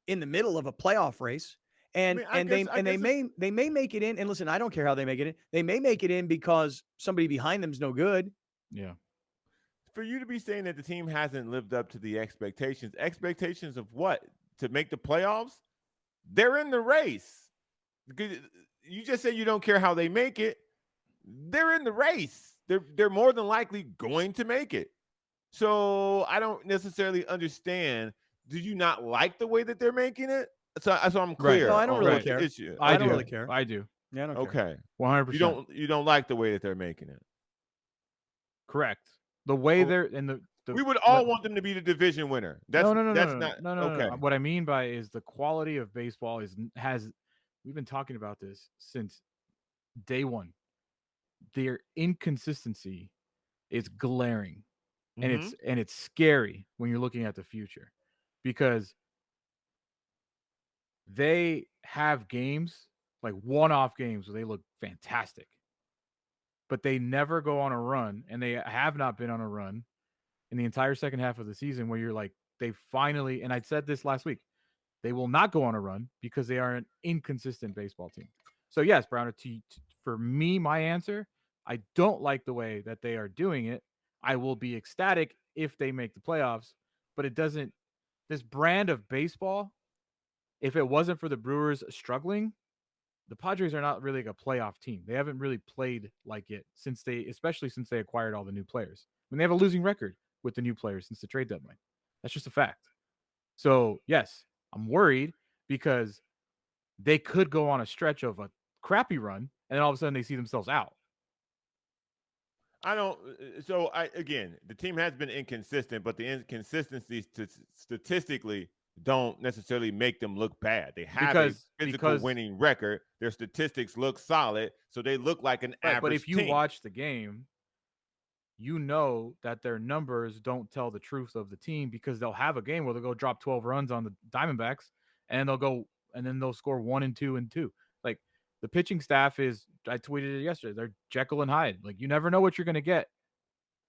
S3: in the middle of a playoff race. And they may make it in. And listen, I don't care how they make it in. They may make it in because somebody behind them is no good.
S4: Yeah.
S5: For you to be saying that the team hasn't lived up to the expectations of what? To make the playoffs? They're in the race. You just said you don't care how they make it. They're in the race. They're more than likely going to make it. So I don't necessarily understand. Do you not like the way that they're making it? So I'm clear.
S3: Right. No, I don't really care. I don't really care.
S4: I do.
S3: Yeah, I don't
S5: okay.
S4: 100%.
S5: You don't like the way that they're making it.
S4: Correct. The way they're in the
S5: we would all want them to be the division winner.
S4: No.
S5: Okay.
S4: What I mean by is the quality of baseball we've been talking about this since day one. Their inconsistency is glaring, and it's scary when you're looking at the future, because they have games, like one-off games, where they look fantastic, but they never go on a run, and they have not been on a run in the entire second half of the season, where you're like, they finally, and I said this last week, they will not go on a run because they are an inconsistent baseball team. So yes, Browner, for me, my answer, I don't like the way that they are doing it. I will be ecstatic if they make the playoffs, but it doesn't, this brand of baseball, if it wasn't for the Brewers struggling, the Padres are not really like a playoff team. They haven't really played like it especially since they acquired all the new players. I mean, they have a losing record with the new players since the trade deadline. That's just a fact. So yes, I'm worried because they could go on a stretch of a crappy run, and then all of a sudden they see themselves out.
S5: Again, the team has been inconsistent, but the inconsistencies statistically don't necessarily make them look bad. They have a physical winning record. Their statistics look solid, so they look like an average team.
S4: But if you watch the game, you know that their numbers don't tell the truth of the team, because they'll have a game where they'll go drop 12 runs on the Diamondbacks, and then they'll score 1 and 2 and 2. Like, the pitching staff I tweeted it yesterday, they're Jekyll and Hyde. Like, you never know what you're going to get.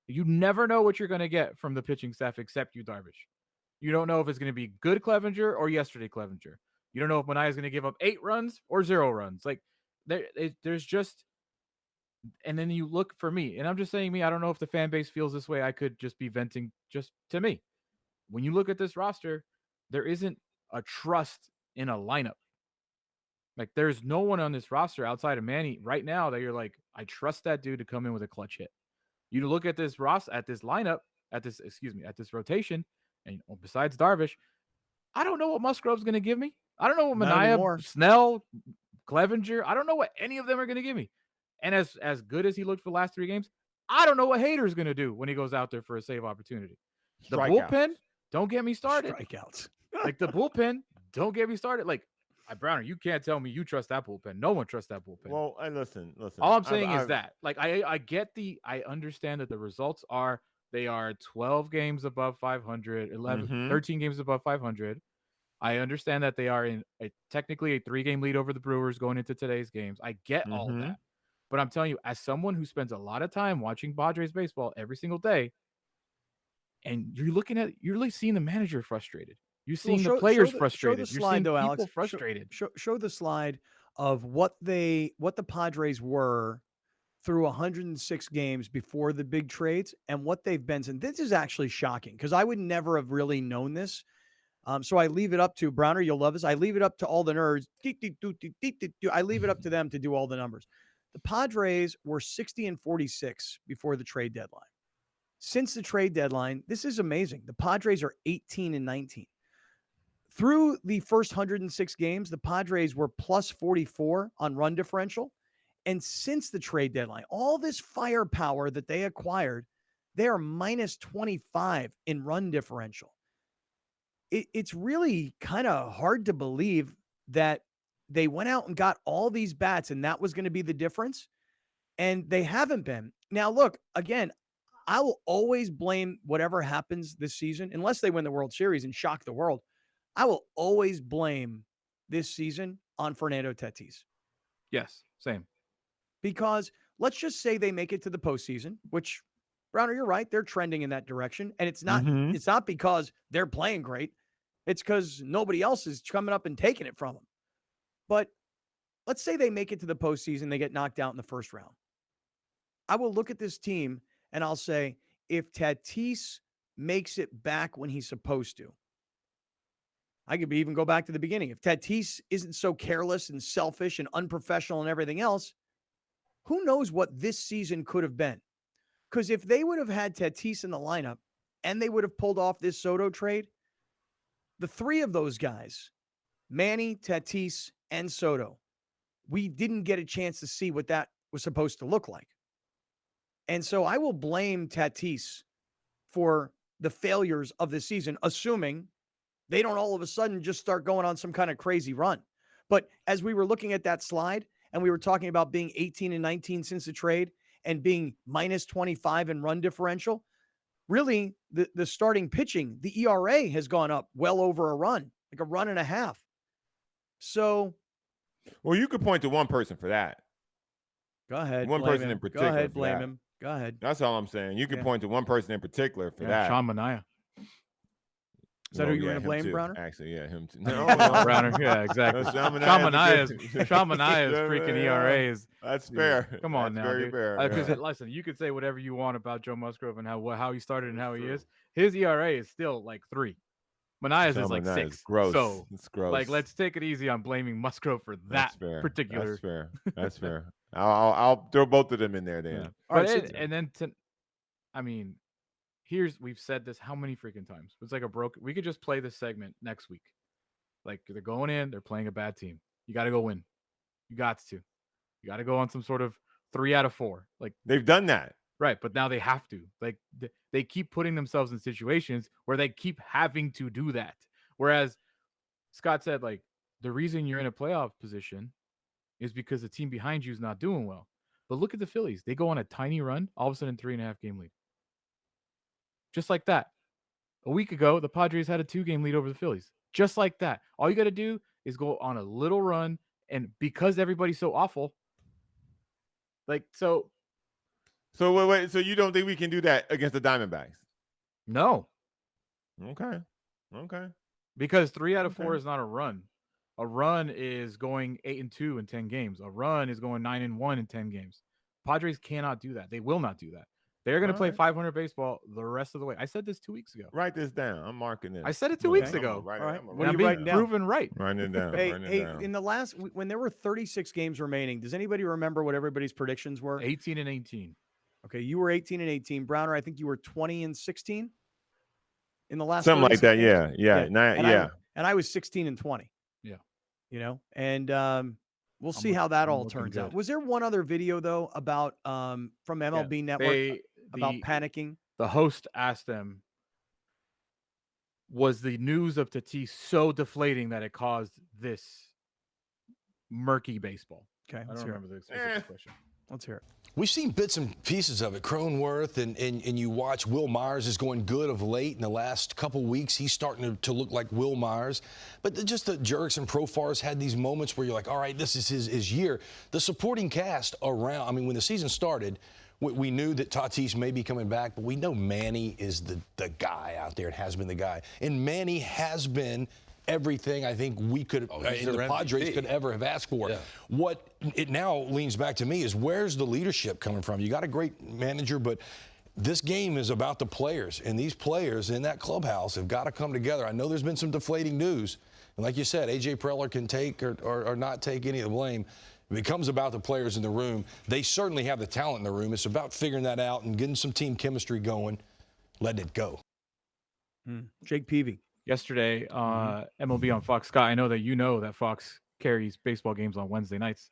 S4: You never know what you're going to get from the pitching staff except Yu Darvish. You don't know if it's going to be good Clevenger or yesterday Clevenger. You don't know if Manaea is going to give up 8 runs or 0 runs. Like, there's just, and then you look for me, and I'm just saying me, I don't know if the fan base feels this way. I could just be venting just to me. When you look at this roster, there isn't a trust in a lineup. Like, there's no one on this roster outside of Manny right now that you're like, I trust that dude to come in with a clutch hit. You look at this lineup, at this rotation, and besides Darvish, I don't know what Musgrove's going to give me. I don't know what Manaea, Snell, Clevenger, I don't know what any of them are going to give me. And as good as he looked for the last 3 games, I don't know what Hader's going to do when he goes out there for a save opportunity. The bullpen, don't get me started.
S3: Strikeouts.
S4: Like, the bullpen, don't get me started. Like, Browner, you can't tell me you trust that bullpen. No one trusts that bullpen.
S5: Well, and listen.
S4: All I'm saying is that, like, I understand that the results are, they are 12 games above 500, 13 games above 500. I understand that they are in technically a 3-game lead over the Brewers going into totoday's games. I get all of that. But I'm telling you, as someone who spends a lot of time watching Padres baseball every single day, and you're really seeing the manager frustrated. You're seeing the players frustrated.
S3: Show the slide,
S4: you're seeing
S3: though,
S4: people
S3: Alex.
S4: frustrated.
S3: Show the slide of what the Padres were through 106 games before the big trades and what they've been since. This is actually shocking, because I would never have really known this. So I leave it up to Browner. You'll love this. I leave it up to all the nerds. I leave it up to them to do all the numbers. The Padres were 60 and 46 before the trade deadline. Since the trade deadline, this is amazing. The Padres are 18 and 19. Through the first 106 games, the Padres were plus 44 on run differential. And since the trade deadline, all this firepower that they acquired, they are minus 25 in run differential. It's really kind of hard to believe that they went out and got all these bats and that was going to be the difference. And they haven't been. Now, look, again, I will always blame whatever happens this season, unless they win the World Series and shock the world. I will always blame this season on Fernando Tatis.
S4: Yes, same.
S3: Because let's just say they make it to the postseason, which Browner, you're right. They're trending in that direction. And it's not
S5: Mhm.
S3: it's not because they're playing great. It's because nobody else is coming up and taking it from them. But let's say they make it to the postseason, they get knocked out in the first round. I will look at this team and I'll say, if Tatis makes it back when he's supposed to, I could even go back to the beginning. If Tatis isn't so careless and selfish and unprofessional and everything else, who knows what this season could have been? Because if they would have had Tatis in the lineup and they would have pulled off this Soto trade, the three of those guys, Manny, Tatis, and Soto, we didn't get a chance to see what that was supposed to look like. And so I will blame Tatis for the failures of this season, assuming they don't all of a sudden just start going on some kind of crazy run. But as we were looking at that slide and we were talking about being 18 and 19 since the trade and being minus 25 in run differential, really the starting pitching, the ERA has gone up well over a run, like a run and a half. So,
S5: well, you could point to one person for that.
S3: Go ahead.
S5: One person in particular.
S3: Go ahead, blame him. Go ahead.
S5: That's all I'm saying. You can point to one person in particular for that.
S4: Sean Manaea.
S3: Is that who you were going to blame, Browner?
S5: Actually, yeah, him too. No,
S4: Browner. Yeah, exactly. Sean Manaea's freaking ERA is.
S5: That's fair.
S4: Come on
S5: That's
S4: now,
S5: very
S4: dude.
S5: fair.
S4: Because listen, you could say whatever you want about Joe Musgrove and how he started and how he is. His ERA is still like 3. Manaea's is like 6.
S5: Gross.
S4: So
S5: it's gross.
S4: Like, let's take it easy on blaming Musgrove for that particular.
S5: That's fair. That's fair. I'll throw both of them in there then.
S4: Yeah. But and then I mean, we've said this how many freaking times? It's like we could just play this segment next week. Like, they're going in, they're playing a bad team. You got to go win. You got to. You got to go on some sort of 3 out of 4. Like,
S5: they've done that.
S4: Right, but now they have to. Like, they keep putting themselves in situations where they keep having to do that. Whereas Scott said, like, the reason you're in a playoff position is because the team behind you is not doing well. But look at the Phillies. They go on a tiny run, all of a sudden 3.5 game lead. Just like that. A week ago, the Padres had a 2-game lead over the Phillies. Just like that. All you got to do is go on a little run, and because everybody's so awful, like, so
S5: wait. So you don't think we can do that against the Diamondbacks?
S4: No.
S5: Okay.
S4: Because 3 out of 4 is not a run. A run is going 8-2 in 10 games. A run is going 9-1 in 10 games. Padres cannot do that. They will not do that. They're going to play 500 baseball the rest of the way. I said this 2 weeks ago.
S5: Write this down. I'm marking this.
S4: I said it 2 weeks ago.
S3: All right.
S4: What are you writing down? Proven right.
S5: Write it down.
S3: Hey, in the last, when there were 36 games remaining, does anybody remember what everybody's predictions were?
S4: 18 and 18.
S3: Okay, you were 18 and 18. Browner, I think you were 20 and 16 in the last.
S5: Something like that. Yeah.
S3: And I was 16 and 20.
S4: Yeah.
S3: You know, and we'll see how that all turns out. Was there one other video though about from MLB Network about panicking?
S4: The host asked them, was the news of Tatis so deflating that it caused this murky baseball?
S3: Okay,
S4: I don't remember the specific question.
S3: Let's hear it.
S10: We've seen bits and pieces of it. Cronenworth and you watch Will Myers is going good of late. In the last couple weeks, he's starting to look like Will Myers. But just the Jerks and Profar's had these moments where you're like, all right, this is his year. The supporting cast around, I mean, when the season started, we knew that Tatis may be coming back, but we know Manny is the guy out there and has been the guy. And Manny has been everything I think we could, the Padres could ever have asked for. Yeah. What it now leans back to me is, where's the leadership coming from? You got a great manager, but this game is about the players, and these players in that clubhouse have got to come together. I know there's been some deflating news, and like you said, A.J. Preller can take or not take any of the blame. It becomes about the players in the room. They certainly have the talent in the room. It's about figuring that out and getting some team chemistry going, letting it go.
S3: Jake Peavy.
S4: Yesterday, MLB on Fox. Scott, I know that you know that Fox carries baseball games on Wednesday nights.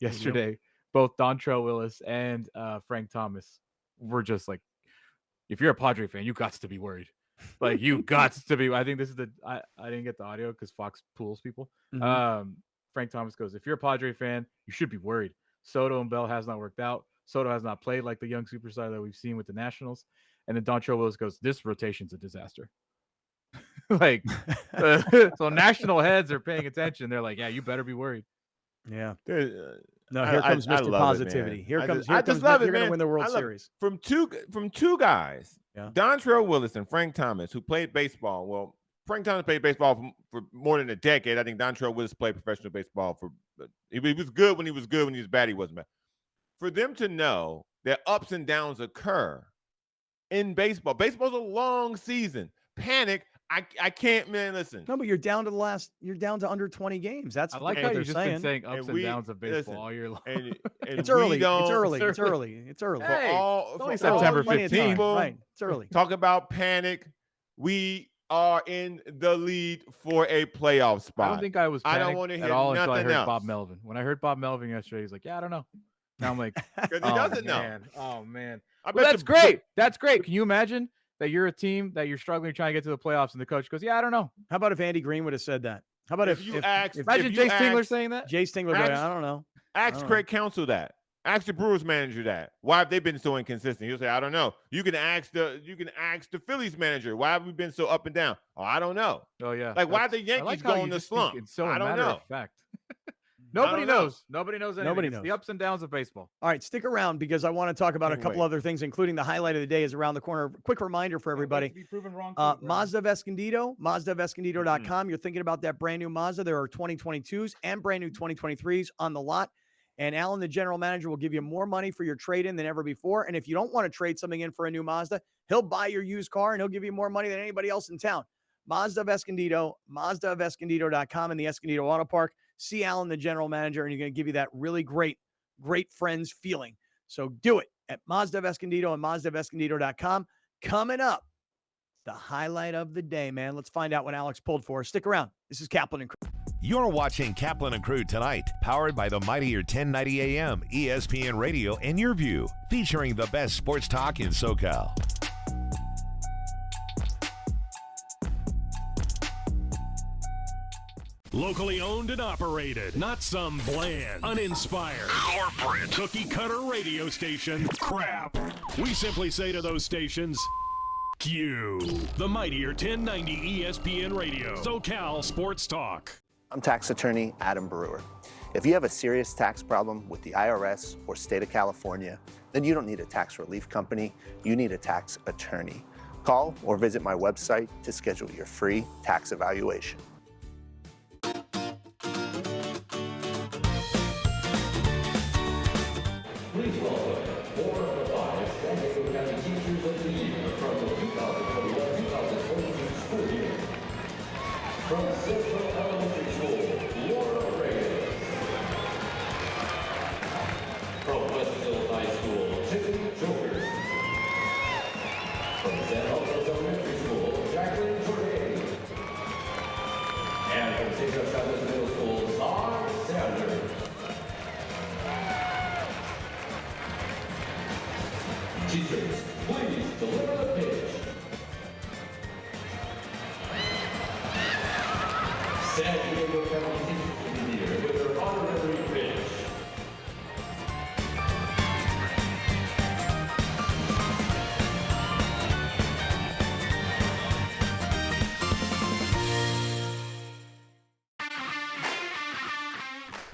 S4: Yesterday, both Dontrell Willis and Frank Thomas were just like, if you're a Padre fan, you got to be worried. Like, you got to be. I think this is I didn't get the audio because Fox pools people. Frank Thomas goes, if you're a Padre fan, you should be worried. Soto and Bell has not worked out. Soto has not played like the young superstar that we've seen with the Nationals. And then Dontrell Willis goes, this rotation's a disaster. Like, so national heads are paying attention. They're like, yeah, you better be worried.
S3: Yeah. No, here comes Mr. Positivity. Here comes. You're going to win the World Series.
S5: From two guys, Dontrell Willis and Frank Thomas, who played baseball. Well, Frank Thomas played baseball for more than a decade. I think Dontrell Willis played professional baseball he was good when he was good. When he was bad, he wasn't bad. For them to know that ups and downs occur in baseball. Baseball's a long season. Panic. I can't, man. Listen.
S3: No, but you're down to under 20 games. That's
S4: I like how you've just been saying ups and downs of baseball all year long.
S5: And
S3: it's early. It's early.
S4: Hey,
S3: for
S4: only September 15th.
S3: Right. It's early.
S5: Talk about panic. We are in the lead for a playoff spot.
S4: I don't think I was panicked
S5: I don't want to hear
S4: at all until I heard
S5: else.
S4: Bob Melvin. When I heard Bob Melvin yesterday, he's like, "Yeah, I don't know." Now I'm like,
S5: because he doesn't know.
S4: Oh man,
S5: well,
S4: that's great. That's great. Can you imagine that you're a team that you're struggling trying to get to the playoffs, and the coach goes, "Yeah, I don't know."
S3: How about if Andy Green would have said that? How about if
S4: imagine Jay Stingler saying that?
S3: Jay Stingler going, "I don't know."
S5: Ask Craig Counsell that. Ask the Brewers manager that. Why have they been so inconsistent? He'll say, "I don't know." You can ask the Phillies manager. Why have we been so up and down? Oh, I don't know.
S4: Oh yeah.
S5: Like why are the Yankees going to slump?
S4: It's so
S5: I don't know.
S4: Fact. Nobody knows. Nobody knows anything.
S3: Nobody
S4: knows.
S3: knows
S4: The ups and downs of baseball.
S3: All right, stick around because I want to talk about a couple other things, including the highlight of the day is around the corner. Quick reminder for everybody.
S4: Be proven wrong
S3: Mazda of Escondido, MazdaofEscondido.com. You're thinking about that brand new Mazda. There are 2022s and brand new 2023s on the lot. And Alan, the general manager, will give you more money for your trade-in than ever before. And if you don't want to trade something in for a new Mazda, he'll buy your used car and he'll give you more money than anybody else in town. Mazda of Escondido, MazdaofEscondido.com in the Escondido Auto Park. See Alan, the general manager, and you're going to give you that really great friends feeling. So do it at Mazda of Escondido and MazdaofEscondido.com. Coming up, the highlight of the day, man. Let's find out what Alex pulled for us. Stick around. This is Kaplan and Crew.
S1: You're watching Kaplan and Crew tonight, powered by the mightier 1090 AM, ESPN Radio, and Your View, featuring the best sports talk in SoCal.
S2: Locally owned and operated, not some bland, uninspired, corporate, cookie-cutter radio station crap. We simply say to those stations, Q. The mightier 1090 ESPN Radio, SoCal Sports Talk.
S7: I'm tax attorney Adam Brewer. If you have a serious tax problem with the IRS or state of California, then you don't need a tax relief company, you need a tax attorney. Call or visit my website to schedule your free tax evaluation.
S12: Please welcome 4 of the 5 San Diego County Teachers of the Year from the 2021-2022 school year. From Central Elementary School, Laura Reyes. From Westville High School, Tiffany Jokers. From San Jose Elementary School, Jacqueline Jordan. And from St. Joe Chavez Middle School, Zar Sanders. Teachers, please deliver the pitch. San Diego County Teachers of the Year with their honorary pitch.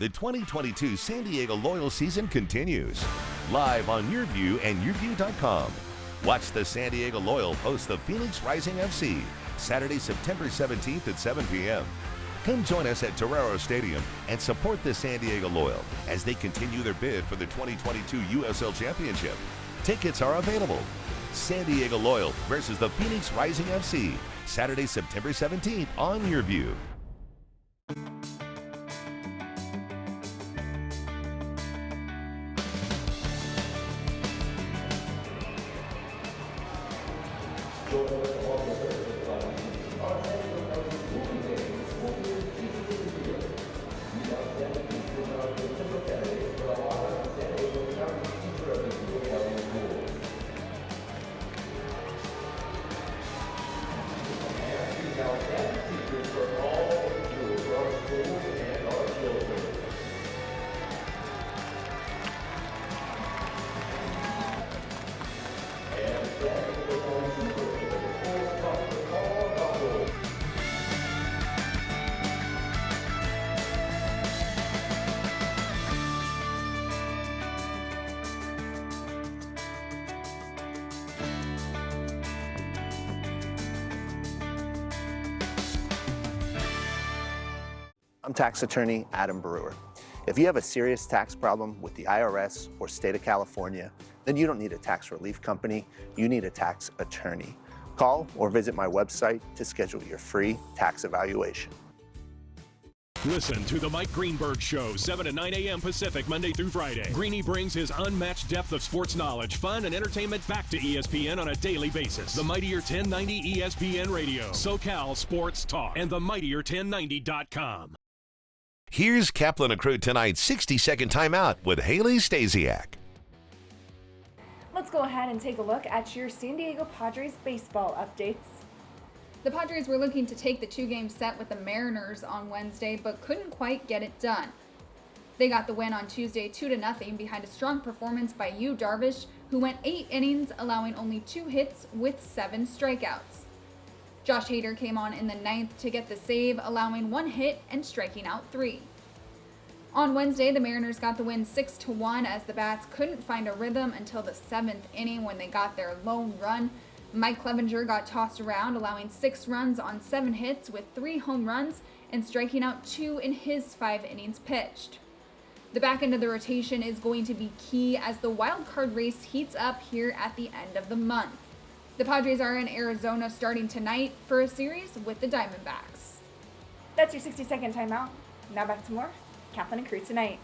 S1: The 2022 San Diego Loyal season continues. Live on Your View and YourView.com. Watch the San Diego Loyal host the Phoenix Rising FC Saturday, September 17th at 7 p.m. Come join us at Torero Stadium and support the San Diego Loyal as they continue their bid for the 2022 USL Championship. Tickets are available. San Diego Loyal versus the Phoenix Rising FC Saturday, September 17th on Your View.
S7: I'm tax attorney Adam Brewer. If you have a serious tax problem with the IRS or state of California, then you don't need a tax relief company, you need a tax attorney. Call or visit my website to schedule your free tax evaluation.
S2: Listen to the Mike Greenberg Show, 7 to 9 a.m. Pacific, Monday through Friday. Greeny brings his unmatched depth of sports knowledge, fun, and entertainment back to ESPN on a daily basis. The Mightier 1090 ESPN Radio, SoCal Sports Talk, and the Mightier1090.com.
S1: Here's Kaplan and Crew tonight's 60-second timeout with Haley Stasiak.
S13: Let's go ahead and take a look at your San Diego Padres baseball updates.
S14: The Padres were looking to take the two-game set with the Mariners on Wednesday, but couldn't quite get it done. They got the win on Tuesday 2-0 behind a strong performance by Yu Darvish, who went 8 innings, allowing only 2 hits with 7 strikeouts. Josh Hader came on in the 9th to get the save, allowing 1 hit and striking out 3. On Wednesday, the Mariners got the win 6-1 as the Bats couldn't find a rhythm until the 7th inning when they got their lone run. Mike Clevenger got tossed around, allowing 6 runs on 7 hits with 3 home runs and striking out 2 in his 5 innings pitched. The back end of the rotation is going to be key as the wild card race heats up here at the end of the month. The Padres are in Arizona starting tonight for a series with the Diamondbacks.
S13: That's your 60-second timeout. Now back to more Kaplan and Crew tonight.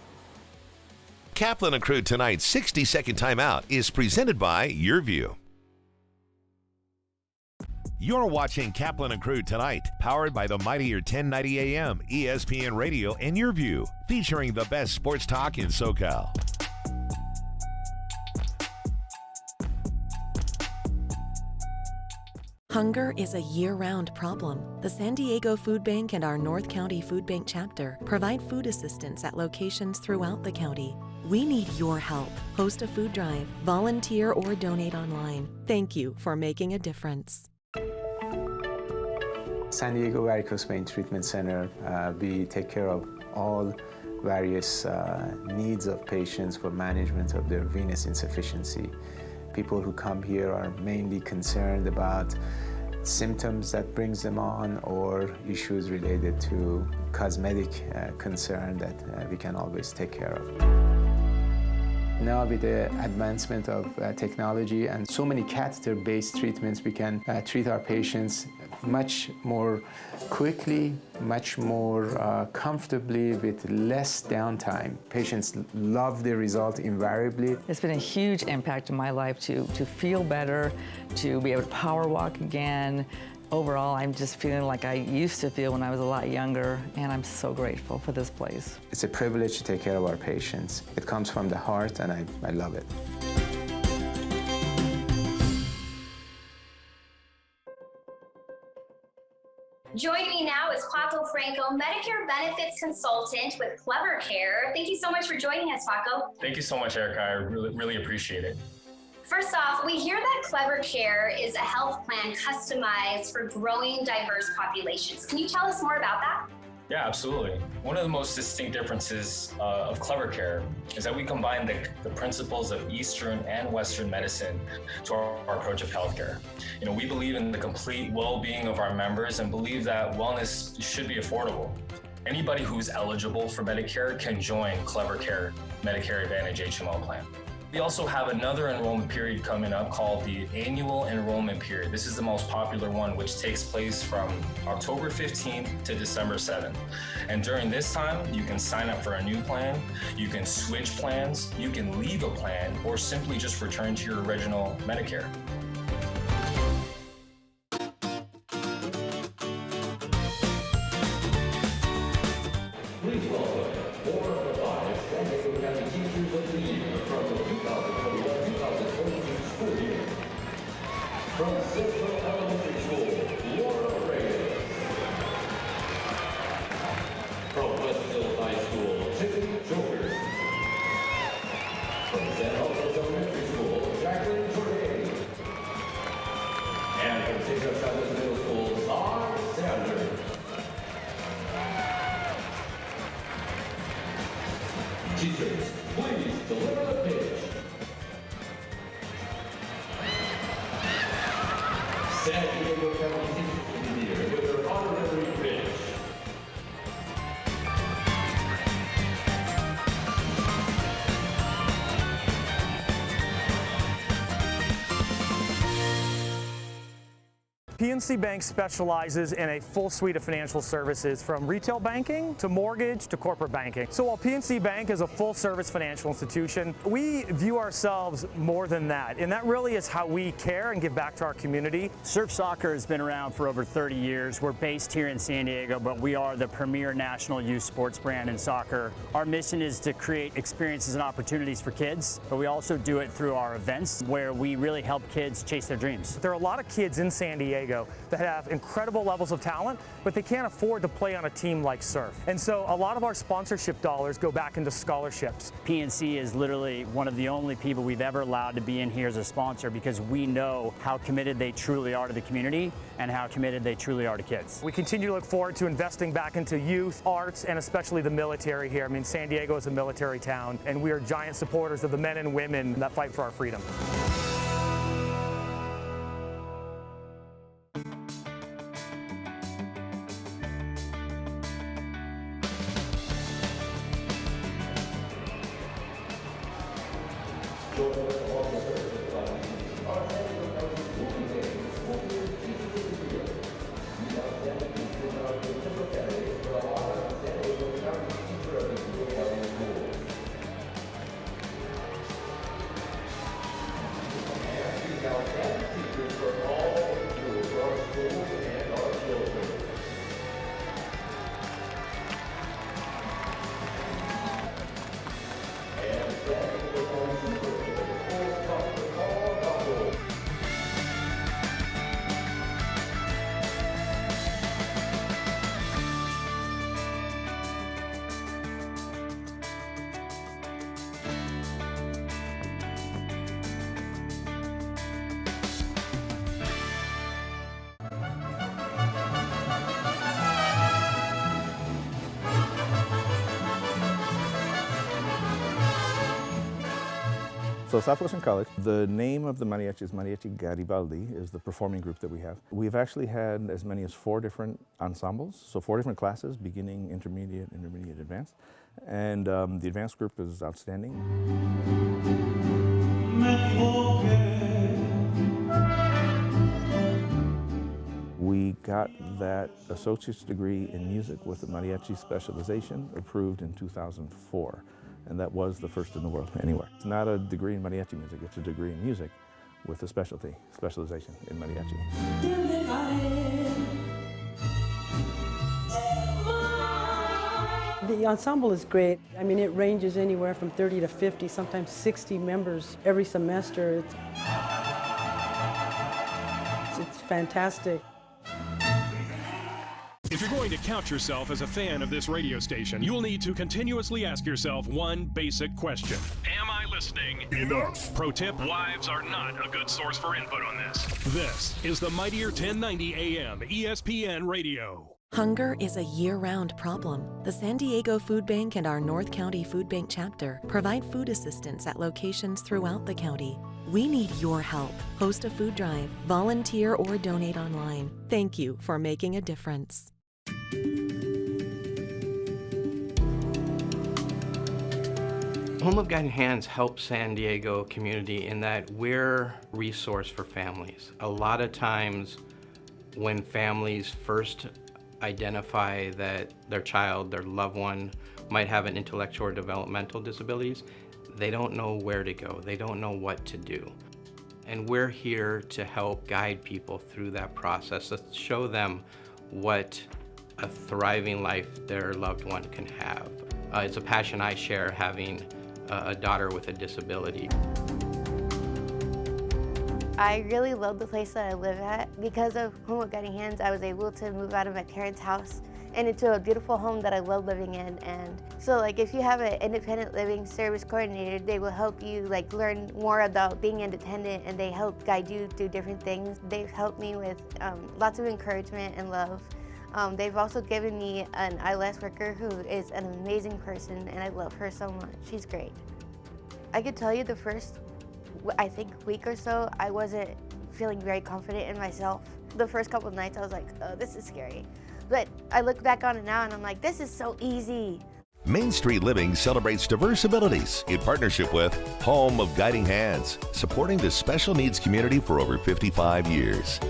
S1: Kaplan and Crew tonight's 60-second timeout is presented by Your View. You're watching Kaplan and Crew tonight, powered by the Mightier 1090 AM, ESPN Radio, and Your View, featuring the best sports talk in SoCal.
S15: Hunger is a year-round problem. The San Diego Food Bank and our North County Food Bank chapter provide food assistance at locations throughout the county. We need your help. Host a food drive, volunteer, or donate online. Thank you for making a difference.
S16: San Diego Varicose Vein Treatment Center, we take care of all various needs of patients for management of their venous insufficiency. People who come here are mainly concerned about symptoms that brings them on or issues related to cosmetic concern that we can always take care of. Now with the advancement of technology and so many catheter-based treatments, we can treat our patients much more quickly, much more comfortably with less downtime. Patients love the result invariably.
S17: It's been a huge impact in my life to feel better, to be able to power walk again. Overall, I'm just feeling like I used to feel when I was a lot younger, and I'm so grateful for this place.
S16: It's a privilege to take care of our patients. It comes from the heart, and I love it.
S18: Joining me now is Paco Franco, Medicare Benefits Consultant with Clever Care. Thank you so much for joining us, Paco.
S19: Thank you so much, Erica. I really appreciate it.
S18: First off, we hear that Clever Care is a health plan customized for growing diverse populations. Can you tell us more about that?
S19: Yeah, absolutely. One of the most distinct differences of Clever Care is that we combine the principles of Eastern and Western medicine to our approach of healthcare. You know, we believe in the complete well-being of our members and believe that wellness should be affordable. Anybody who's eligible for Medicare can join Clever Care Medicare Advantage HMO plan. We also have another enrollment period coming up called the annual enrollment period. This is the most popular one, which takes place from October 15th to December 7th. And during this time, you can sign up for a new plan, you can switch plans, you can leave a plan, or simply just return to your original Medicare.
S12: Please welcome 4 of the 5 San Diego County Teachers of the Year from the 2021-2022 school year. From Central Elementary School, Laura Reyes. From Westfield High School, Tiffany Jokers. From San Jose Elementary School, Jacqueline Jorge. And from St. Joe Chavez Middle School, Todd Sanders. Teachers, please deliver the pitch. San Diego County Teachers of the Year with their honorary pitch.
S20: PNC Bank specializes in a full suite of financial services from retail banking to mortgage to corporate banking. So while PNC Bank is a full-service financial institution, we view ourselves more than that, and that really is how we care and give back to our community.
S21: Surf Soccer has been around for over 30 years. We're based here in San Diego, but we are the premier national youth sports brand in soccer. Our mission is to create experiences and opportunities for kids, but we also do it through our events where we really help kids chase their dreams.
S20: There are a lot of kids in San Diego that have incredible levels of talent, but they can't afford to play on a team like Surf. And so a lot of our sponsorship dollars go back into scholarships.
S21: PNC is literally one of the only people we've ever allowed to be in here as a sponsor because we know how committed they truly are to the community and how committed they truly are to kids.
S20: We continue to look forward to investing back into youth, arts, and especially the military here. I mean, San Diego is a military town, and we are giant supporters of the men and women that fight for our freedom.
S22: So Southwestern College, the name of the mariachi is Mariachi Garibaldi, is the performing group that we have. We've actually had as many as 4 different ensembles, so 4 different classes, beginning, intermediate, advanced. And the advanced group is outstanding. We got that associate's degree in music with a mariachi specialization approved in 2004. And that was the first in the world anywhere. It's not a degree in mariachi music, it's a degree in music with a specialization in mariachi.
S23: The ensemble is great. I mean, it ranges anywhere from 30 to 50, sometimes 60 members every semester. It's fantastic.
S2: If you're going to count yourself as a fan of this radio station, you'll need to continuously ask yourself one basic question. Am I listening enough? Pro tip, wives are not a good source for input on this. This is the Mightier 1090 AM ESPN Radio.
S15: Hunger is a year-round problem. The San Diego Food Bank and our North County Food Bank chapter provide food assistance at locations throughout the county. We need your help. Host a food drive, volunteer, or donate online. Thank you for making a difference.
S24: Home of Guiding Hands helps San Diego community in that we're a resource for families. A lot of times when families first identify that their child, their loved one, might have an intellectual or developmental disabilities, they don't know where to go. They don't know what to do. And we're here to help guide people through that process, to show them what a thriving life their loved one can have. It's a passion I share, having a daughter with a disability.
S25: I really love the place that I live at. Because of Home of Guiding Hands, I was able to move out of my parents' house and into a beautiful home that I love living in. And so if you have an independent living service coordinator, they will help you learn more about being independent, and they help guide you through different things. They've helped me with lots of encouragement and love. They've also given me an ILS worker who is an amazing person, and I love her so much. She's great. I could tell you the first, I think, week or so, I wasn't feeling very confident in myself. The first couple of nights I was like, oh, this is scary. But I look back on it now and I'm like, this is so easy.
S1: Main Street Living celebrates diverse abilities in partnership with Home of Guiding Hands, supporting the special needs community for over 55 years.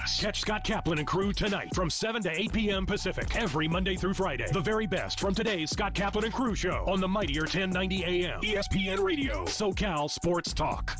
S2: Vegas. Catch Scott Kaplan and crew tonight from 7 to 8 p.m. Pacific, every Monday through Friday. The very best from today's Scott Kaplan and crew show on the mightier 1090 AM. ESPN Radio, SoCal Sports Talk.